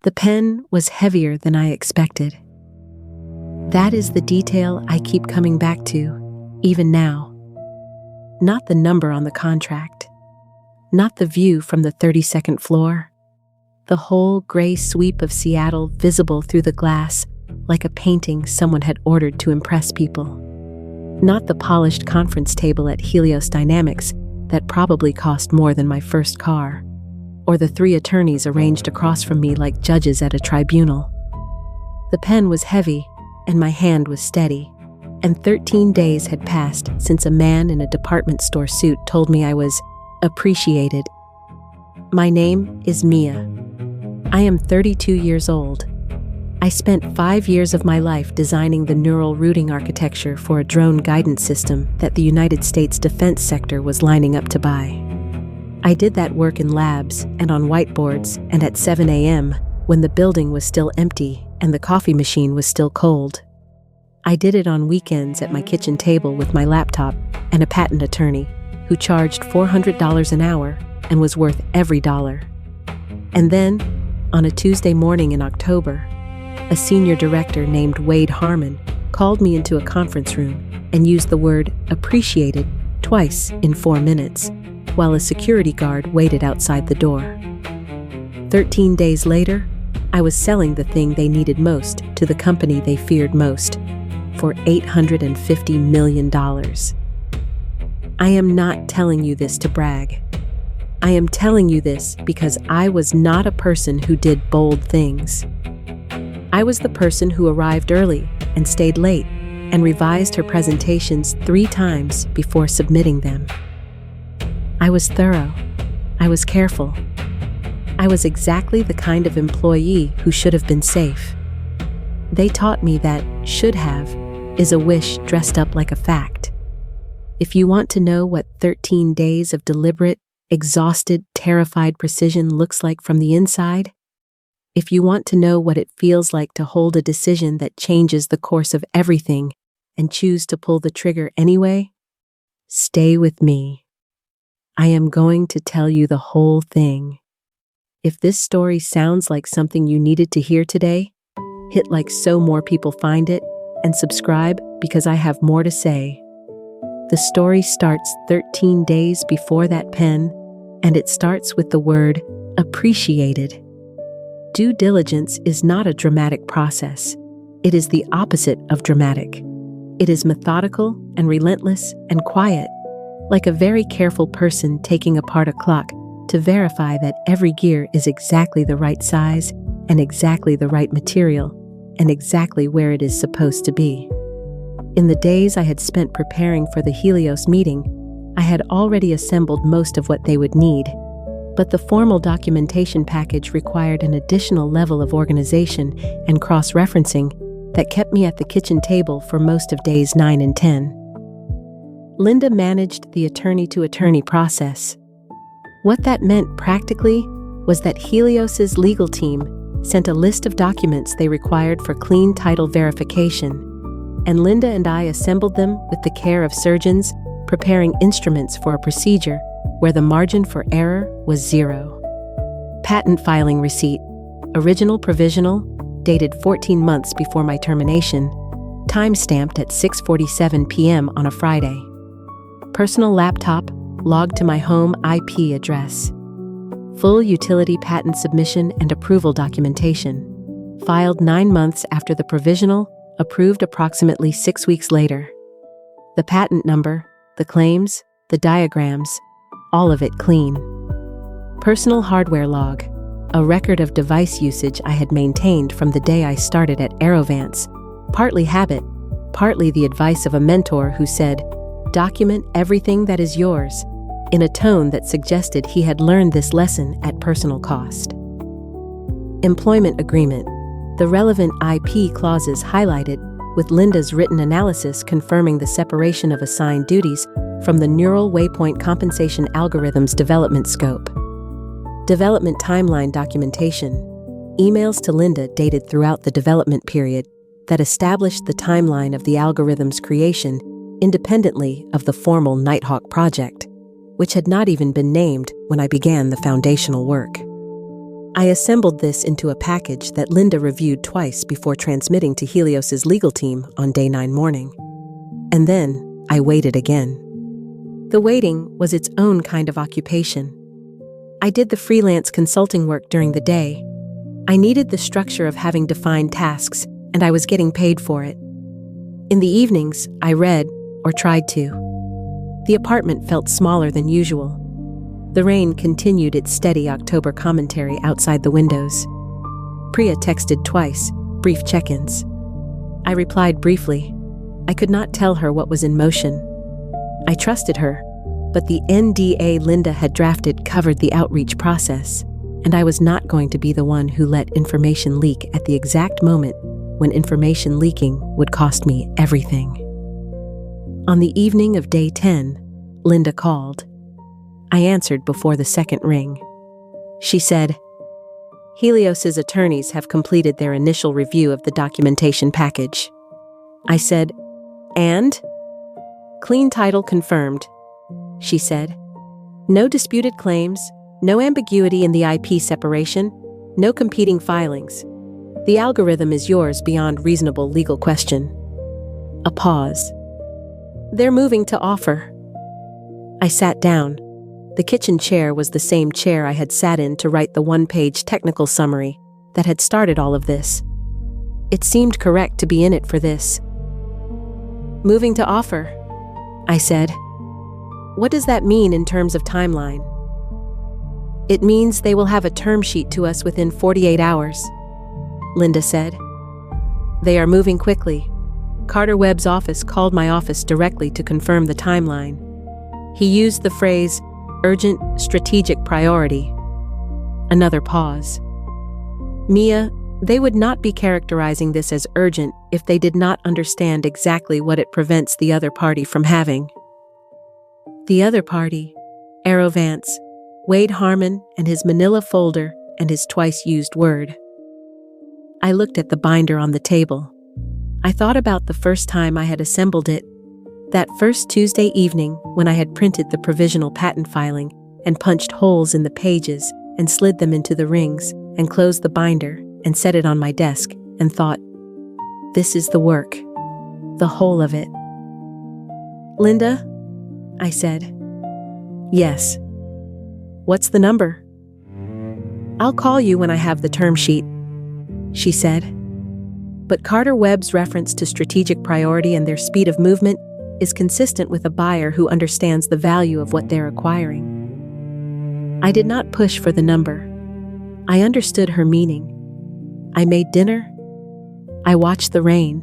The pen was heavier than I expected. That is the detail I keep coming back to, even now. Not the number on the contract. Not the view from the 32nd floor. The whole gray sweep of Seattle visible through the glass like a painting someone had ordered to impress people. Not the polished conference table at Helios Dynamics that probably cost more than my first car, or the 3 attorneys arranged across from me like judges at a tribunal. The pen was heavy, and my hand was steady, and 13 days had passed since a man in a department store suit told me I was appreciated. My name is Mia. I am 32 years old. I spent 5 years of my life designing the neural routing architecture for a drone guidance system that the United States defense sector was lining up to buy. I did that work in labs and on whiteboards and at 7 a.m. when the building was still empty and the coffee machine was still cold. I did it on weekends at my kitchen table with my laptop and a patent attorney who charged $400 an hour and was worth every dollar. And then, on a Tuesday morning in October, a senior director named Wade Harmon called me into a conference room and used the word appreciated twice in 4 minutes, while a security guard waited outside the door. 13 days later, I was selling the thing they needed most to the company they feared most for $850 million. I am not telling you this to brag. I am telling you this because I was not a person who did bold things. I was the person who arrived early and stayed late and revised her presentations 3 times before submitting them. I was thorough. I was careful. I was exactly the kind of employee who should have been safe. They taught me that should have is a wish dressed up like a fact. If you want to know what 13 days of deliberate, exhausted, terrified precision looks like from the inside, if you want to know what it feels like to hold a decision that changes the course of everything and choose to pull the trigger anyway, stay with me. I am going to tell you the whole thing. If this story sounds like something you needed to hear today, hit like so more people find it, and subscribe because I have more to say. The story starts 13 days before that pen, and it starts with the word appreciated. Due diligence is not a dramatic process. It is the opposite of dramatic. It is methodical and relentless and quiet, like a very careful person taking apart a clock to verify that every gear is exactly the right size and exactly the right material and exactly where it is supposed to be. In the days I had spent preparing for the Helios meeting, I had already assembled most of what they would need, but the formal documentation package required an additional level of organization and cross-referencing that kept me at the kitchen table for most of days 9 and 10. Linda managed the attorney-to-attorney process. What that meant practically was that Helios's legal team sent a list of documents they required for clean title verification, and Linda and I assembled them with the care of surgeons preparing instruments for a procedure where the margin for error was 0. Patent filing receipt, original provisional, dated 14 months before my termination, time-stamped at 6:47 p.m. on a Friday. Personal laptop, logged to my home IP address. Full utility patent submission and approval documentation, filed 9 months after the provisional, approved approximately 6 weeks later. The patent number, the claims, the diagrams, all of it clean. Personal hardware log, a record of device usage I had maintained from the day I started at Aerovance, partly habit, partly the advice of a mentor who said, "Document everything that is yours," in a tone that suggested he had learned this lesson at personal cost. Employment agreement, the relevant IP clauses highlighted, with Linda's written analysis confirming the separation of assigned duties from the Neural Waypoint Compensation Algorithm's development scope. Development timeline documentation, emails to Linda dated throughout the development period that established the timeline of the algorithm's creation independently of the formal Nighthawk project, which had not even been named when I began the foundational work. I assembled this into a package that Linda reviewed twice before transmitting to Helios's legal team on day 9 morning. And then I waited again. The waiting was its own kind of occupation. I did the freelance consulting work during the day. I needed the structure of having defined tasks, and I was getting paid for it. In the evenings, I read, or tried to. The apartment felt smaller than usual. The rain continued its steady October commentary outside the windows. Priya texted twice, brief check-ins. I replied briefly. I could not tell her what was in motion. I trusted her, but the NDA Linda had drafted covered the outreach process, and I was not going to be the one who let information leak at the exact moment when information leaking would cost me everything. On the evening of day 10, Linda called. I answered before the second ring. She said, "Helios's attorneys have completed their initial review of the documentation package." I said, "And?" "Clean title confirmed," she said. "No disputed claims, no ambiguity in the IP separation, no competing filings. The algorithm is yours beyond reasonable legal question." A pause. "They're moving to offer." I sat down. The kitchen chair was the same chair I had sat in to write the one-page technical summary that had started all of this. It seemed correct to be in it for this. "Moving to offer," I said. "What does that mean in terms of timeline?" "It means they will have a term sheet to us within 48 hours, Linda said. "They are moving quickly. Carter Webb's office called my office directly to confirm the timeline. He used the phrase, urgent strategic priority." Another pause. "Mia, they would not be characterizing this as urgent if they did not understand exactly what it prevents the other party from having." The other party, Arrow Vance, Wade Harmon and his manila folder and his twice-used word. I looked at the binder on the table. I thought about the first time I had assembled it, that first Tuesday evening when I had printed the provisional patent filing and punched holes in the pages and slid them into the rings and closed the binder and set it on my desk and thought, this is the work, the whole of it. "Linda?" I said. "Yes." "What's the number?" "I'll call you when I have the term sheet," she said. But Carter Webb's reference to strategic priority and their speed of movement is consistent with a buyer who understands the value of what they're acquiring. I did not push for the number. I understood her meaning. I made dinner. I watched the rain.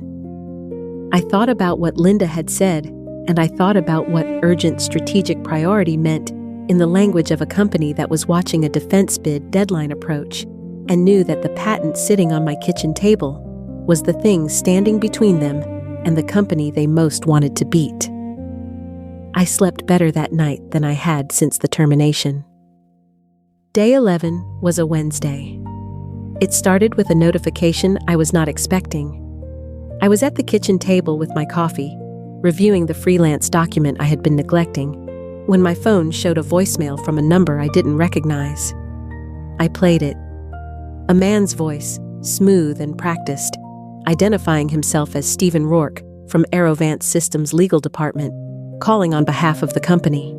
I thought about what Linda had said, and I thought about what urgent strategic priority meant in the language of a company that was watching a defense bid deadline approach and knew that the patent sitting on my kitchen table was the thing standing between them and the company they most wanted to beat. I slept better that night than I had since the termination. Day 11 was a Wednesday. It started with a notification I was not expecting. I was at the kitchen table with my coffee, reviewing the freelance document I had been neglecting, when my phone showed a voicemail from a number I didn't recognize. I played it. A man's voice, smooth and practiced, identifying himself as Stephen Rourke from Arrow Vance Systems' legal department, calling on behalf of the company.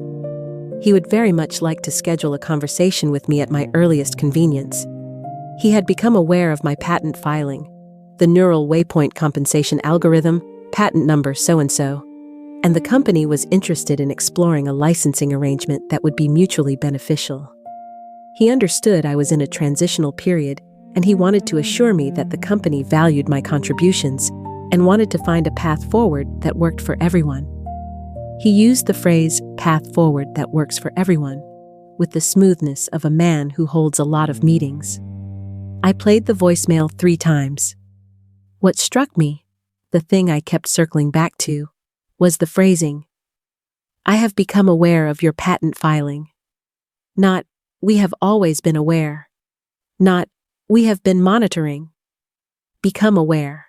He would very much like to schedule a conversation with me at my earliest convenience. He had become aware of my patent filing, the neural waypoint compensation algorithm, patent number so-and-so, and the company was interested in exploring a licensing arrangement that would be mutually beneficial. He understood I was in a transitional period, and he wanted to assure me that the company valued my contributions and wanted to find a path forward that worked for everyone. He used the phrase, path forward that works for everyone, with the smoothness of a man who holds a lot of meetings. I played the voicemail 3 times. What struck me, the thing I kept circling back to, was the phrasing, "I have become aware of your patent filing." Not, "We have always been aware." Not, "We have been monitoring." Become aware.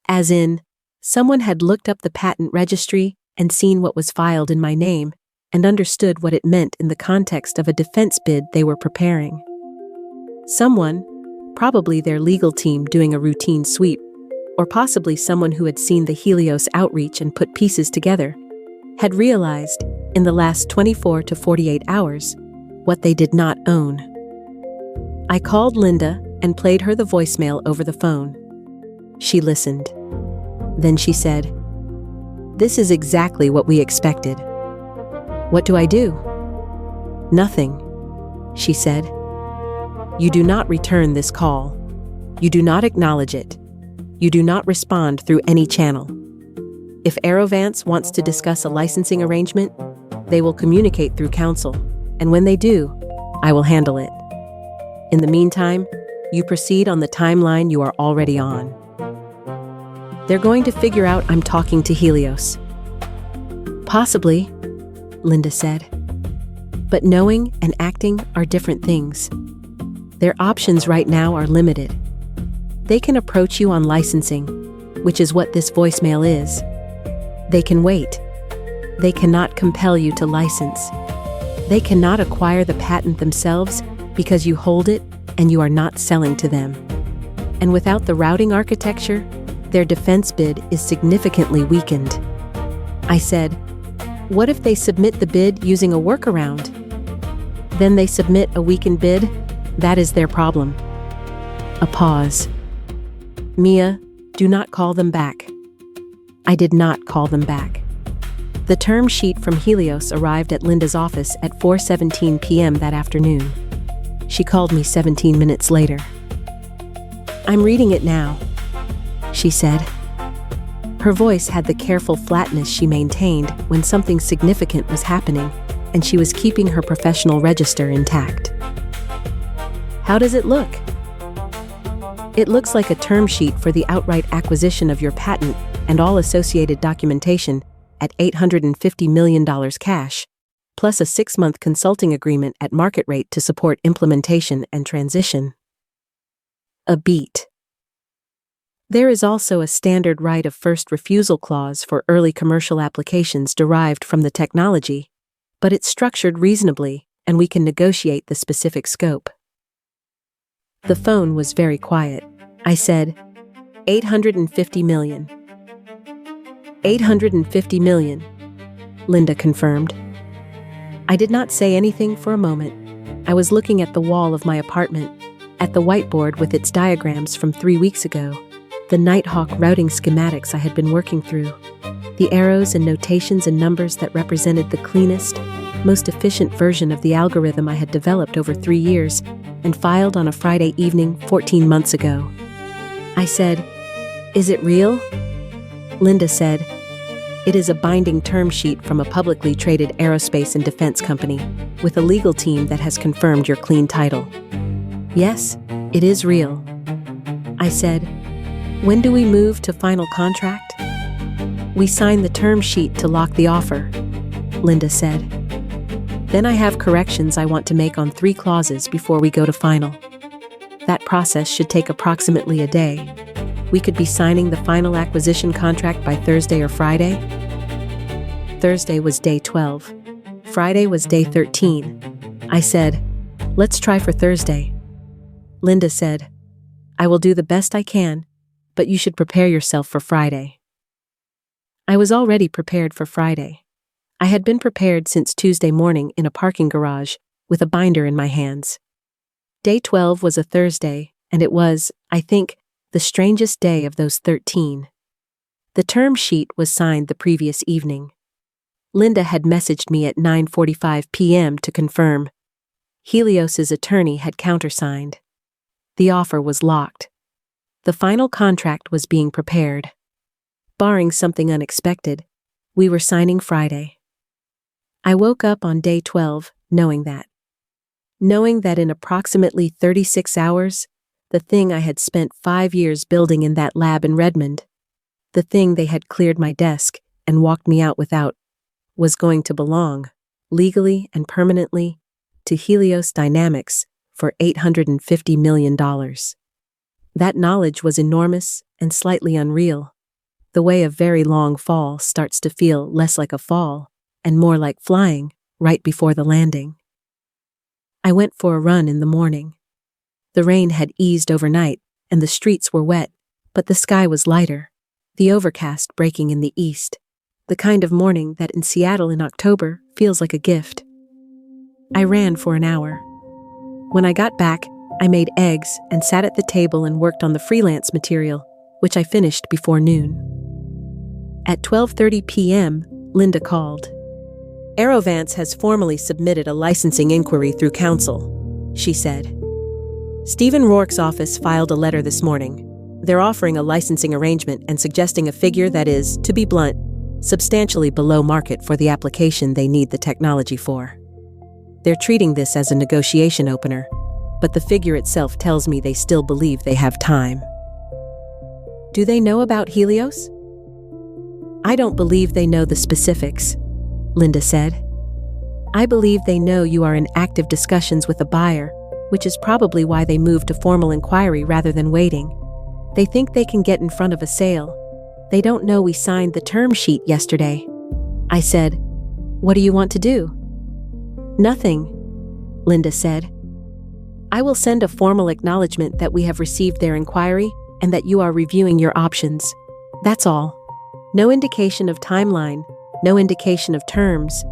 As in, someone had looked up the patent registry and seen what was filed in my name and understood what it meant in the context of a defense bid they were preparing. Someone, probably their legal team doing a routine sweep, or possibly someone who had seen the Helios outreach and put pieces together, had realized, in the last 24 to 48 hours, what they did not own. I called Linda and played her the voicemail over the phone. She listened. Then she said, "This is exactly what we expected." "What do I do?" "Nothing," she said. "You do not return this call. You do not acknowledge it. You do not respond through any channel. If Aerovance wants to discuss a licensing arrangement, they will communicate through counsel, and when they do, I will handle it. In the meantime, you proceed on the timeline you are already on. They're going to figure out I'm talking to Helios." "Possibly," Linda said. "But knowing and acting are different things. Their options right now are limited. They can approach you on licensing, which is what this voicemail is. They can wait. They cannot compel you to license. They cannot acquire the patent themselves because you hold it and you are not selling to them. And without the routing architecture, their defense bid is significantly weakened." I said, "What if they submit the bid using a workaround?" "Then they submit a weakened bid? That is their problem." A pause. "Mia, do not call them back." I did not call them back. The term sheet from Helios arrived at Linda's office at 4:17 p.m. that afternoon. She called me 17 minutes later. "I'm reading it now," she said. Her voice had the careful flatness she maintained when something significant was happening, and she was keeping her professional register intact. "How does it look?" "It looks like a term sheet for the outright acquisition of your patent and all associated documentation at $850 million cash, plus a 6-month consulting agreement at market rate to support implementation and transition." A beat. There is also a standard right of first refusal clause for early commercial applications derived from the technology, but it's structured reasonably, and we can negotiate the specific scope. The phone was very quiet. I said, $850 million. $850 million, Linda confirmed. I did not say anything for a moment. I was looking at the wall of my apartment, at the whiteboard with its diagrams from 3 weeks ago, the Nighthawk routing schematics I had been working through, the arrows and notations and numbers that represented the cleanest, most efficient version of the algorithm I had developed over 3 years and filed on a Friday evening 14 months ago. I said, "Is it real?" Linda said, "It is a binding term sheet from a publicly traded aerospace and defense company with a legal team that has confirmed your clean title." "Yes, it is real." I said, "When do we move to final contract?" "We sign the term sheet to lock the offer," Linda said. "Then I have corrections I want to make on 3 clauses before we go to final. That process should take approximately a day. We could be signing the final acquisition contract by Thursday or Friday." Thursday was day 12. Friday was day 13. I said, "Let's try for Thursday." Linda said, "I will do the best I can, but you should prepare yourself for Friday." I was already prepared for Friday. I had been prepared since Tuesday morning in a parking garage, with a binder in my hands. Day 12 was a Thursday, and it was, I think, the strangest day of those 13. The term sheet was signed the previous evening. Linda had messaged me at 9:45 p.m. to confirm. Helios's attorney had countersigned. The offer was locked. The final contract was being prepared. Barring something unexpected, we were signing Friday. I woke up on day 12 knowing that. Knowing that in approximately 36 hours, the thing I had spent 5 years building in that lab in Redmond, the thing they had cleared my desk and walked me out without, was going to belong, legally and permanently, to Helios Dynamics for $850 million. That knowledge was enormous and slightly unreal, the way a very long fall starts to feel less like a fall and more like flying right before the landing. I went for a run in the morning. The rain had eased overnight, and the streets were wet, but the sky was lighter, the overcast breaking in the east, the kind of morning that in Seattle in October feels like a gift. I ran for an hour. When I got back, I made eggs and sat at the table and worked on the freelance material, which I finished before noon. At 12:30 p.m., Linda called. Aerovance has formally submitted a licensing inquiry through council, she said. Stephen Rourke's office filed a letter this morning. They're offering a licensing arrangement and suggesting a figure that is, to be blunt, substantially below market for the application they need the technology for. They're treating this as a negotiation opener, but the figure itself tells me they still believe they have time. Do they know about Helios? I don't believe they know the specifics, Linda said. I believe they know you are in active discussions with a buyer, which is probably why they moved to formal inquiry rather than waiting. They think they can get in front of a sale. They don't know we signed the term sheet yesterday. I said, "What do you want to do?" "Nothing," Linda said. "I will send a formal acknowledgement that we have received their inquiry and that you are reviewing your options. That's all. No indication of timeline, no indication of terms,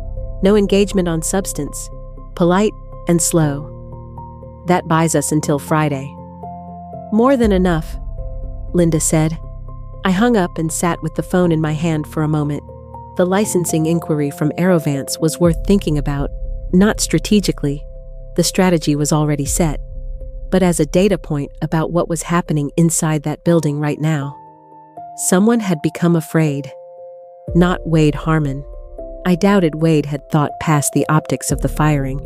no engagement on substance. Polite and slow. That buys us until Friday." "More than enough," Linda said. I hung up and sat with the phone in my hand for a moment. The licensing inquiry from Aerovance was worth thinking about, not strategically. The strategy was already set, but as a data point about what was happening inside that building right now. Someone had become afraid. Not Wade Harmon. I doubted Wade had thought past the optics of the firing.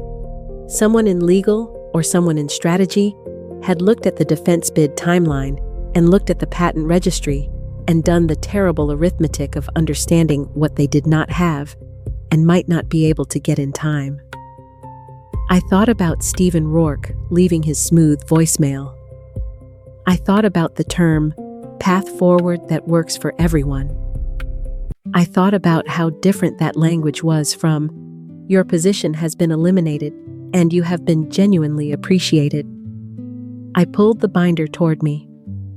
Someone in legal or someone in strategy had looked at the defense bid timeline and looked at the patent registry and done the terrible arithmetic of understanding what they did not have and might not be able to get in time. I thought about Stephen Rourke leaving his smooth voicemail. I thought about the term, path forward that works for everyone. I thought about how different that language was from, your position has been eliminated and you have been genuinely appreciated. I pulled the binder toward me.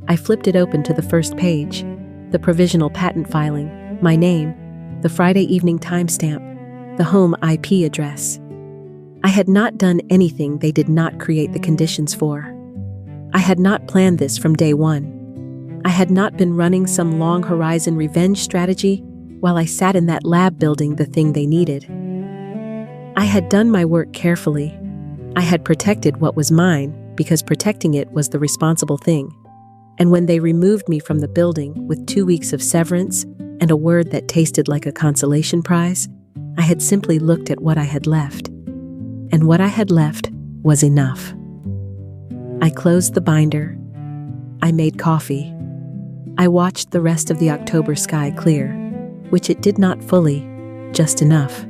I flipped it open to the first page, the provisional patent filing, my name, the Friday evening timestamp, the home IP address. I had not done anything they did not create the conditions for. I had not planned this from day one. I had not been running some long horizon revenge strategy while I sat in that lab building the thing they needed. I had done my work carefully. I had protected what was mine because protecting it was the responsible thing. And when they removed me from the building with 2 weeks of severance and a word that tasted like a consolation prize, I had simply looked at what I had left. And what I had left was enough. I closed the binder. I made coffee. I watched the rest of the October sky clear, which it did not fully, just enough.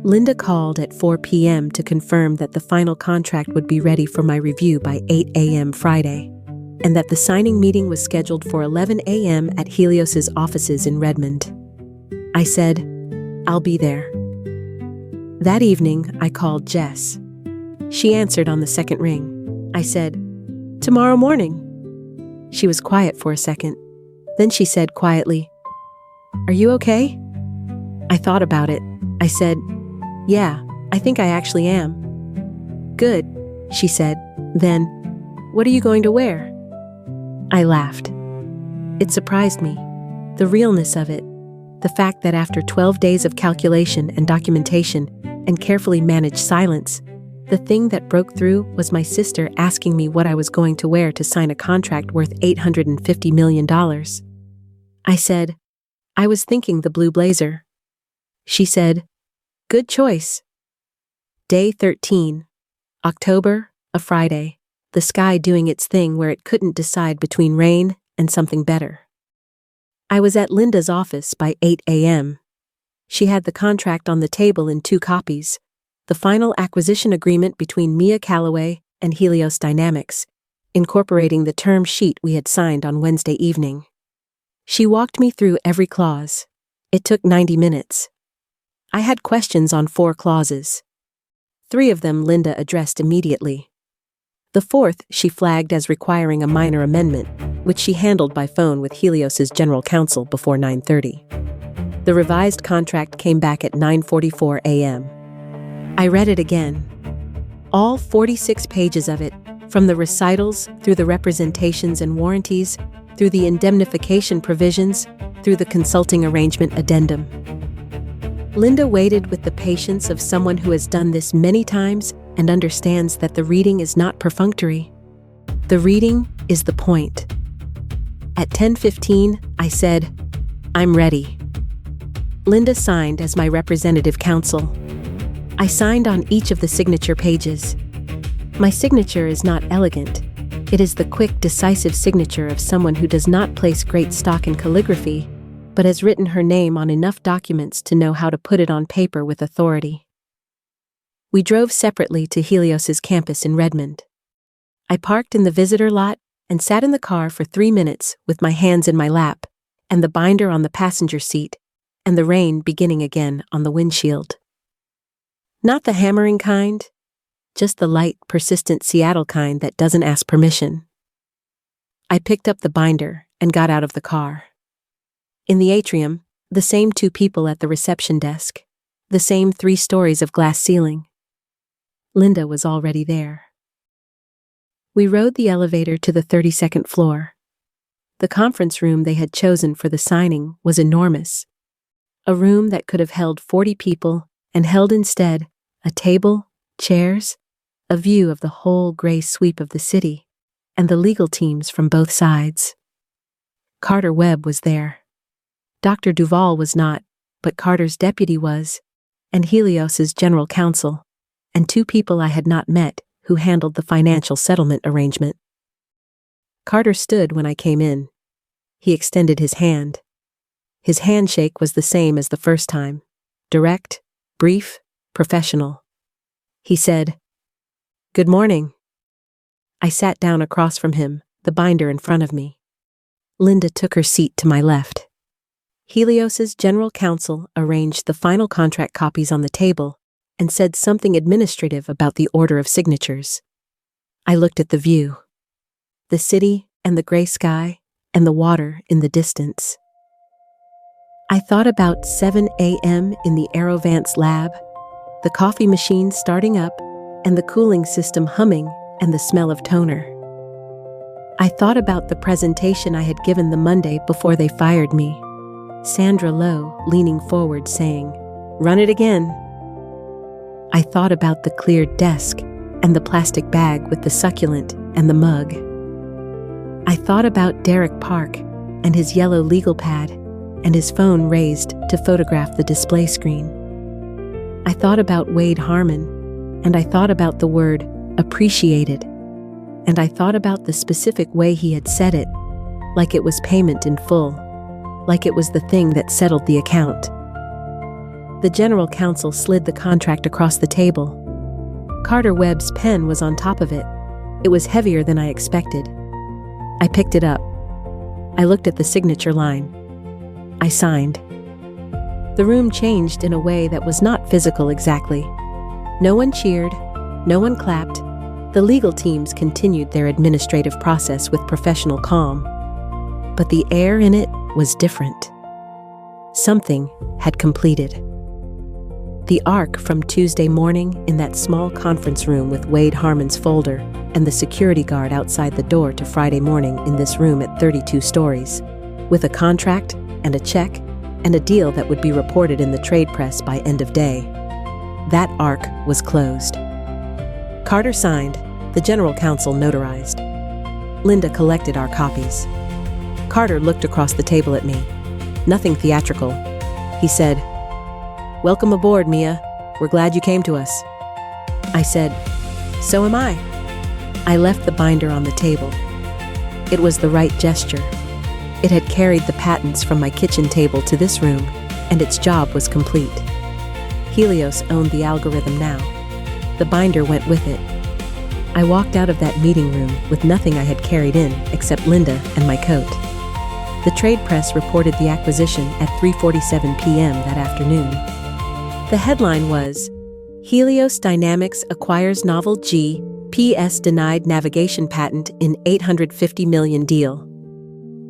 Linda called at 4 p.m. to confirm that the final contract would be ready for my review by 8 a.m. Friday, and that the signing meeting was scheduled for 11 a.m. at Helios's offices in Redmond. I said, "I'll be there." That evening, I called Jess. She answered on the second ring. I said, "Tomorrow morning." She was quiet for a second. Then she said quietly, "Are you okay?" I thought about it. I said, "Yeah, I think I actually am." "Good," she said. Then, "What are you going to wear?" I laughed. It surprised me. The realness of it. The fact that after 12 days of calculation and documentation and carefully managed silence, the thing that broke through was my sister asking me what I was going to wear to sign a contract worth $850 million. I said, "I was thinking the blue blazer." She said, "Good choice." Day 13. October, a Friday. The sky doing its thing where it couldn't decide between rain and something better. I was at Linda's office by 8 a.m. She had the contract on the table in 2 copies, the final acquisition agreement between Mia Calloway and Helios Dynamics, incorporating the term sheet we had signed on Wednesday evening. She walked me through every clause. It took 90 minutes. I had questions on 4 clauses. 3 of them Linda addressed immediately. The fourth she flagged as requiring a minor amendment, which she handled by phone with Helios's general counsel before 9:30. The revised contract came back at 9:44 a.m. I read it again. All 46 pages of it, from the recitals, through the representations and warranties, through the indemnification provisions, through the consulting arrangement addendum. Linda waited with the patience of someone who has done this many times and understands that the reading is not perfunctory. The reading is the point. At 10:15, I said, "I'm ready." Linda signed as my representative counsel. I signed on each of the signature pages. My signature is not elegant. It is the quick, decisive signature of someone who does not place great stock in calligraphy, but has written her name on enough documents to know how to put it on paper with authority. We drove separately to Helios's campus in Redmond. I parked in the visitor lot and sat in the car for 3 minutes with my hands in my lap, and the binder on the passenger seat, and the rain beginning again on the windshield. Not the hammering kind, just the light, persistent Seattle kind that doesn't ask permission. I picked up the binder and got out of the car. In the atrium, the same 2 people at the reception desk, the same 3 stories of glass ceiling. Linda was already there. We rode the elevator to the 32nd floor. The conference room they had chosen for the signing was enormous. A room that could have held 40 people and held instead a table, chairs, a view of the whole gray sweep of the city, and the legal teams from both sides. Carter Webb was there. Dr. Duval was not, but Carter's deputy was, and Helios's general counsel, and 2 people I had not met who handled the financial settlement arrangement. Carter stood when I came in. He extended his hand. His handshake was the same as the first time, direct, brief, professional. He said, "Good morning." I sat down across from him, the binder in front of me. Linda took her seat to my left. Helios's general counsel arranged the final contract copies on the table and said something administrative about the order of signatures. I looked at the view. The city and the gray sky and the water in the distance. I thought about 7 a.m. in the Aerovance lab, the coffee machine starting up, and the cooling system humming, and the smell of toner. I thought about the presentation I had given the Monday before they fired me. Sandra Lowe leaning forward saying, "Run it again." I thought about the cleared desk and the plastic bag with the succulent and the mug. I thought about Derek Park and his yellow legal pad and his phone raised to photograph the display screen. I thought about Wade Harmon, and I thought about the word appreciated, and I thought about the specific way he had said it, like it was payment in full, like it was the thing that settled the account. The general counsel slid the contract across the table. Carter Webb's pen was on top of it. It was heavier than I expected. I picked it up. I looked at the signature line. I signed. The room changed in a way that was not physical exactly. No one cheered, no one clapped. The legal teams continued their administrative process with professional calm. But the air in it was different. Something had completed. The arc from Tuesday morning in that small conference room with Wade Harmon's folder and the security guard outside the door to Friday morning in this room at 32 stories, with a contract and a check and a deal that would be reported in the trade press by end of day. That arc was closed. Carter signed, the general counsel notarized. Linda collected our copies. Carter looked across the table at me. Nothing theatrical. He said, "Welcome aboard, Mia. We're glad you came to us." I said, "So am I." I left the binder on the table. It was the right gesture. It had carried the patents from my kitchen table to this room, and its job was complete. Helios owned the algorithm now. The binder went with it. I walked out of that meeting room with nothing I had carried in except Linda and my coat. The trade press reported the acquisition at 3:47 p.m. that afternoon. The headline was, Helios Dynamics acquires novel GPS denied navigation patent in $850 million deal.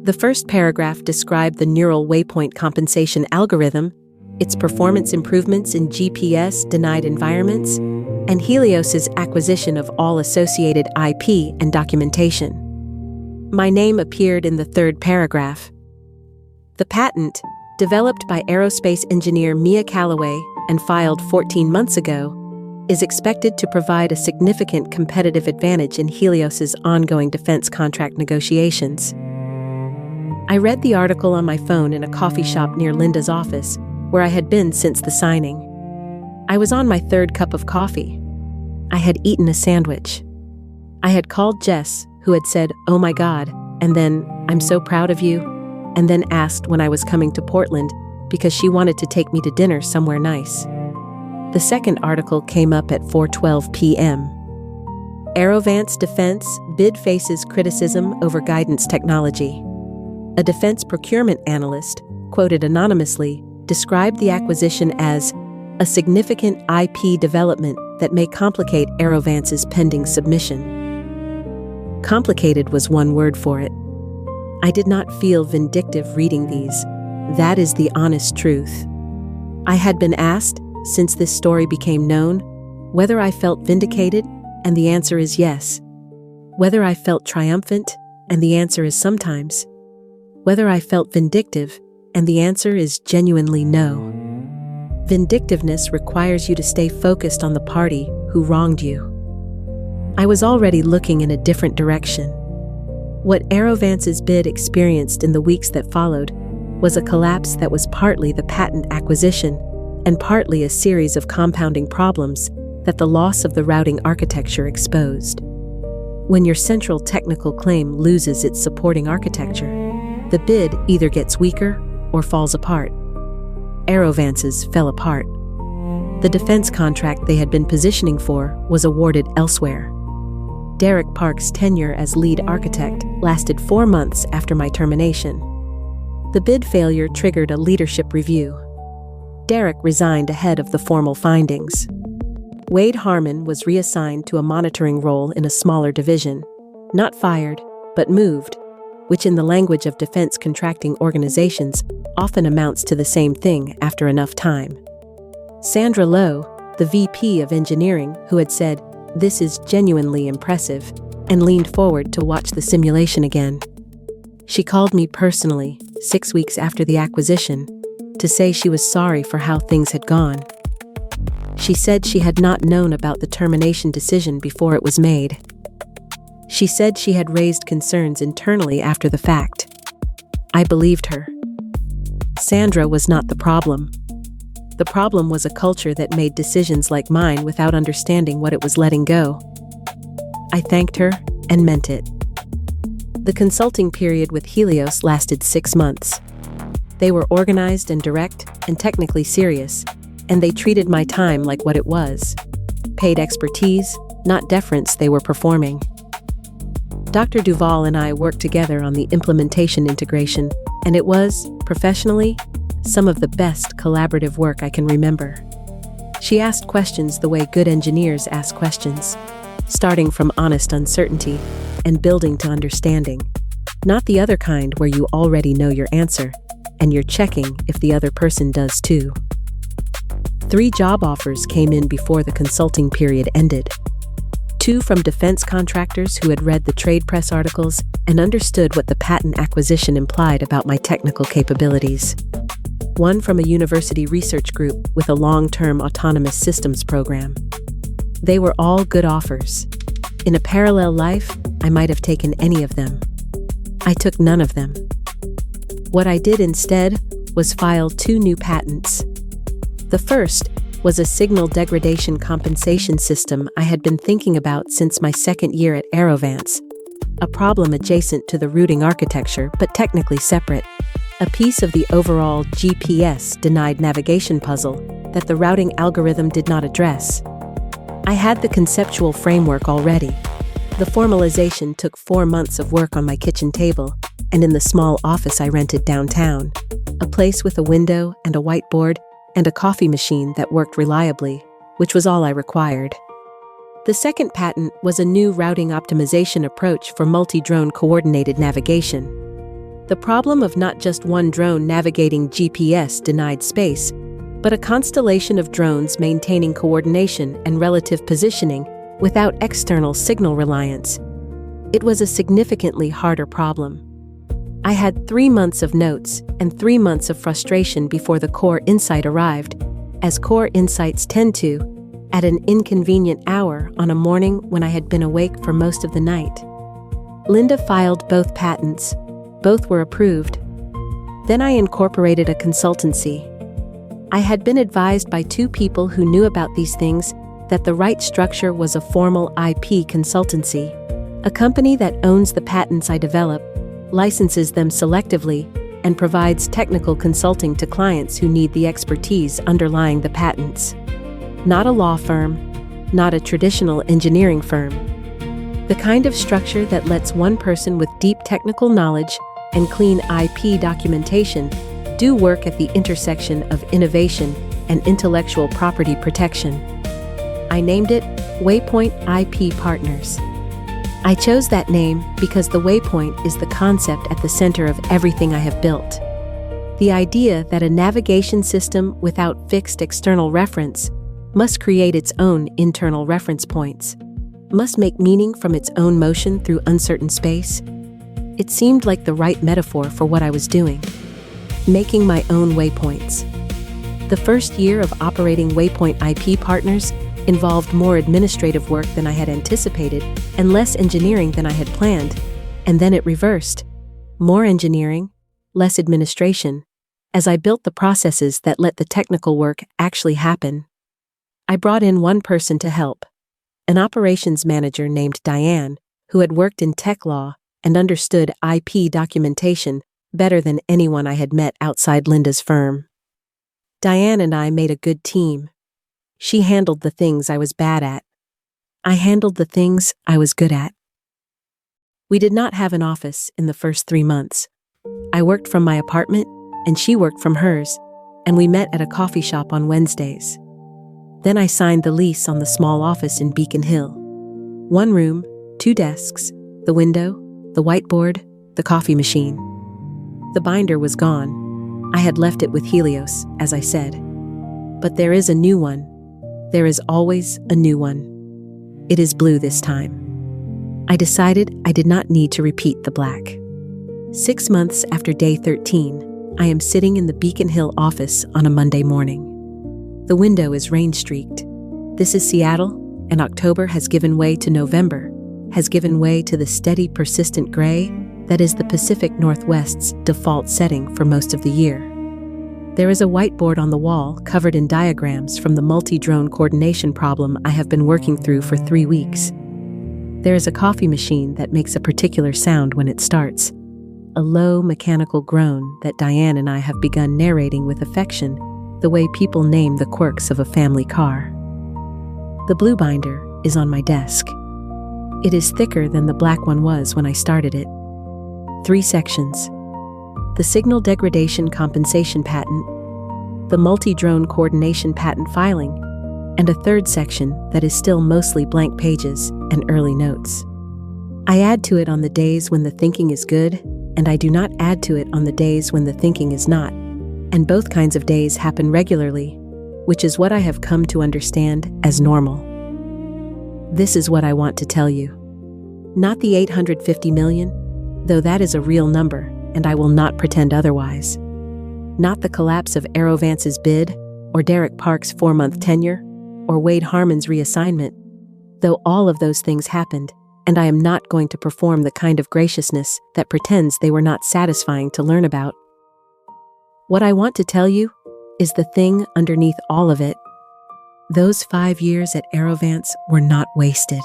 The first paragraph described the neural waypoint compensation algorithm, its performance improvements in GPS denied environments, and Helios's acquisition of all associated IP and documentation. My name appeared in the third paragraph. The patent, developed by aerospace engineer Mia Calloway and filed 14 months ago, is expected to provide a significant competitive advantage in Helios's ongoing defense contract negotiations. I read the article on my phone in a coffee shop near Linda's office, where I had been since the signing. I was on my third cup of coffee. I had eaten a sandwich. I had called Jess, who had said, "Oh my God," and then, "I'm so proud of you," and then asked when I was coming to Portland because she wanted to take me to dinner somewhere nice. The second article came up at 4:12 p.m. Aerovance Defense bid faces criticism over guidance technology. A defense procurement analyst, quoted anonymously, described the acquisition as a significant IP development that may complicate Aerovance's pending submission. Complicated was one word for it. I did not feel vindictive reading these. That is the honest truth. I had been asked, since this story became known, whether I felt vindicated, and the answer is yes. Whether I felt triumphant, and the answer is sometimes. Whether I felt vindictive, and the answer is genuinely no. Vindictiveness requires you to stay focused on the party who wronged you. I was already looking in a different direction. What Aerovance's bid experienced in the weeks that followed was a collapse that was partly the patent acquisition and partly a series of compounding problems that the loss of the routing architecture exposed. When your central technical claim loses its supporting architecture, the bid either gets weaker or falls apart. Aerovance's fell apart. The defense contract they had been positioning for was awarded elsewhere. Derek Park's tenure as lead architect lasted 4 months after my termination. The bid failure triggered a leadership review. Derek resigned ahead of the formal findings. Wade Harmon was reassigned to a monitoring role in a smaller division, not fired, but moved, which in the language of defense contracting organizations often amounts to the same thing after enough time. Sandra Lowe, the VP of engineering, who had said, "This is genuinely impressive," and leaned forward to watch the simulation again. She called me personally, 6 weeks after the acquisition, to say she was sorry for how things had gone. She said she had not known about the termination decision before it was made. She said she had raised concerns internally after the fact. I believed her. Sandra was not the problem. The problem was a culture that made decisions like mine without understanding what it was letting go. I thanked her and meant it. The consulting period with Helios lasted 6 months. They were organized and direct and technically serious, and they treated my time like what it was: paid expertise, not deference they were performing. Dr. Duvall and I worked together on the implementation integration, and it was, professionally, some of the best collaborative work I can remember. She asked questions the way good engineers ask questions, starting from honest uncertainty and building to understanding, not the other kind where you already know your answer and you're checking if the other person does too. 3 job offers came in before the consulting period ended. 2 from defense contractors who had read the trade press articles and understood what the patent acquisition implied about my technical capabilities. 1 from a university research group with a long-term autonomous systems program. They were all good offers. In a parallel life, I might have taken any of them. I took none of them. What I did instead was file 2 new patents. The first was a signal degradation compensation system I had been thinking about since my second year at Aerovance, a problem adjacent to the routing architecture but technically separate, a piece of the overall GPS denied navigation puzzle that the routing algorithm did not address. I had the conceptual framework already. The formalization took 4 months of work on my kitchen table and in the small office I rented downtown, a place with a window and a whiteboard and a coffee machine that worked reliably, which was all I required. The second patent was a new routing optimization approach for multi-drone coordinated navigation. The problem of not just one drone navigating GPS-denied space, but a constellation of drones maintaining coordination and relative positioning without external signal reliance. It was a significantly harder problem. I had 3 months of notes and 3 months of frustration before the core insight arrived, as core insights tend to, at an inconvenient hour on a morning when I had been awake for most of the night. Linda filed both patents. Both were approved. Then I incorporated a consultancy. I had been advised by 2 people who knew about these things that the right structure was a formal IP consultancy, a company that owns the patents I develop, licenses them selectively, and provides technical consulting to clients who need the expertise underlying the patents. Not a law firm, not a traditional engineering firm. The kind of structure that lets one person with deep technical knowledge and clean IP documentation do work at the intersection of innovation and intellectual property protection. I named it Waypoint IP Partners. I chose that name because the waypoint is the concept at the center of everything I have built. The idea that a navigation system without fixed external reference must create its own internal reference points, must make meaning from its own motion through uncertain space. It seemed like the right metaphor for what I was doing, making my own waypoints. The first year of operating Waypoint IP Partners involved more administrative work than I had anticipated and less engineering than I had planned, and then it reversed. More engineering, less administration, as I built the processes that let the technical work actually happen. I brought in one person to help, an operations manager named Diane, who had worked in tech law and understood IP documentation better than anyone I had met outside Linda's firm. Diane and I made a good team. She handled the things I was bad at. I handled the things I was good at. We did not have an office in the first 3 months. I worked from my apartment, and she worked from hers, and we met at a coffee shop on Wednesdays. Then I signed the lease on the small office in Beacon Hill. 1 room, 2 desks, the window, the whiteboard, the coffee machine. The binder was gone. I had left it with Helios, as I said. But there is a new one. There is always a new one. It is blue this time. I decided I did not need to repeat the black. 6 months after day 13, I am sitting in the Beacon Hill office on a Monday morning. The window is rain-streaked. This is Seattle, and October has given way to November, has given way to the steady, persistent gray that is the Pacific Northwest's default setting for most of the year. There is a whiteboard on the wall covered in diagrams from the multi-drone coordination problem I have been working through for 3 weeks. There is a coffee machine that makes a particular sound when it starts, a low mechanical groan that Diane and I have begun narrating with affection, the way people name the quirks of a family car. The blue binder is on my desk. It is thicker than the black one was when I started it. 3 sections. The signal degradation compensation patent, the multi-drone coordination patent filing, and a 3rd section that is still mostly blank pages and early notes. I add to it on the days when the thinking is good, and I do not add to it on the days when the thinking is not, and both kinds of days happen regularly, which is what I have come to understand as normal. This is what I want to tell you. Not the 850 million, though that is a real number, and I will not pretend otherwise. Not the collapse of Aerovance's bid, or Derek Park's 4-month tenure, or Wade Harmon's reassignment, though all of those things happened, and I am not going to perform the kind of graciousness that pretends they were not satisfying to learn about. What I want to tell you is the thing underneath all of it. Those 5 years at Aerovance were not wasted.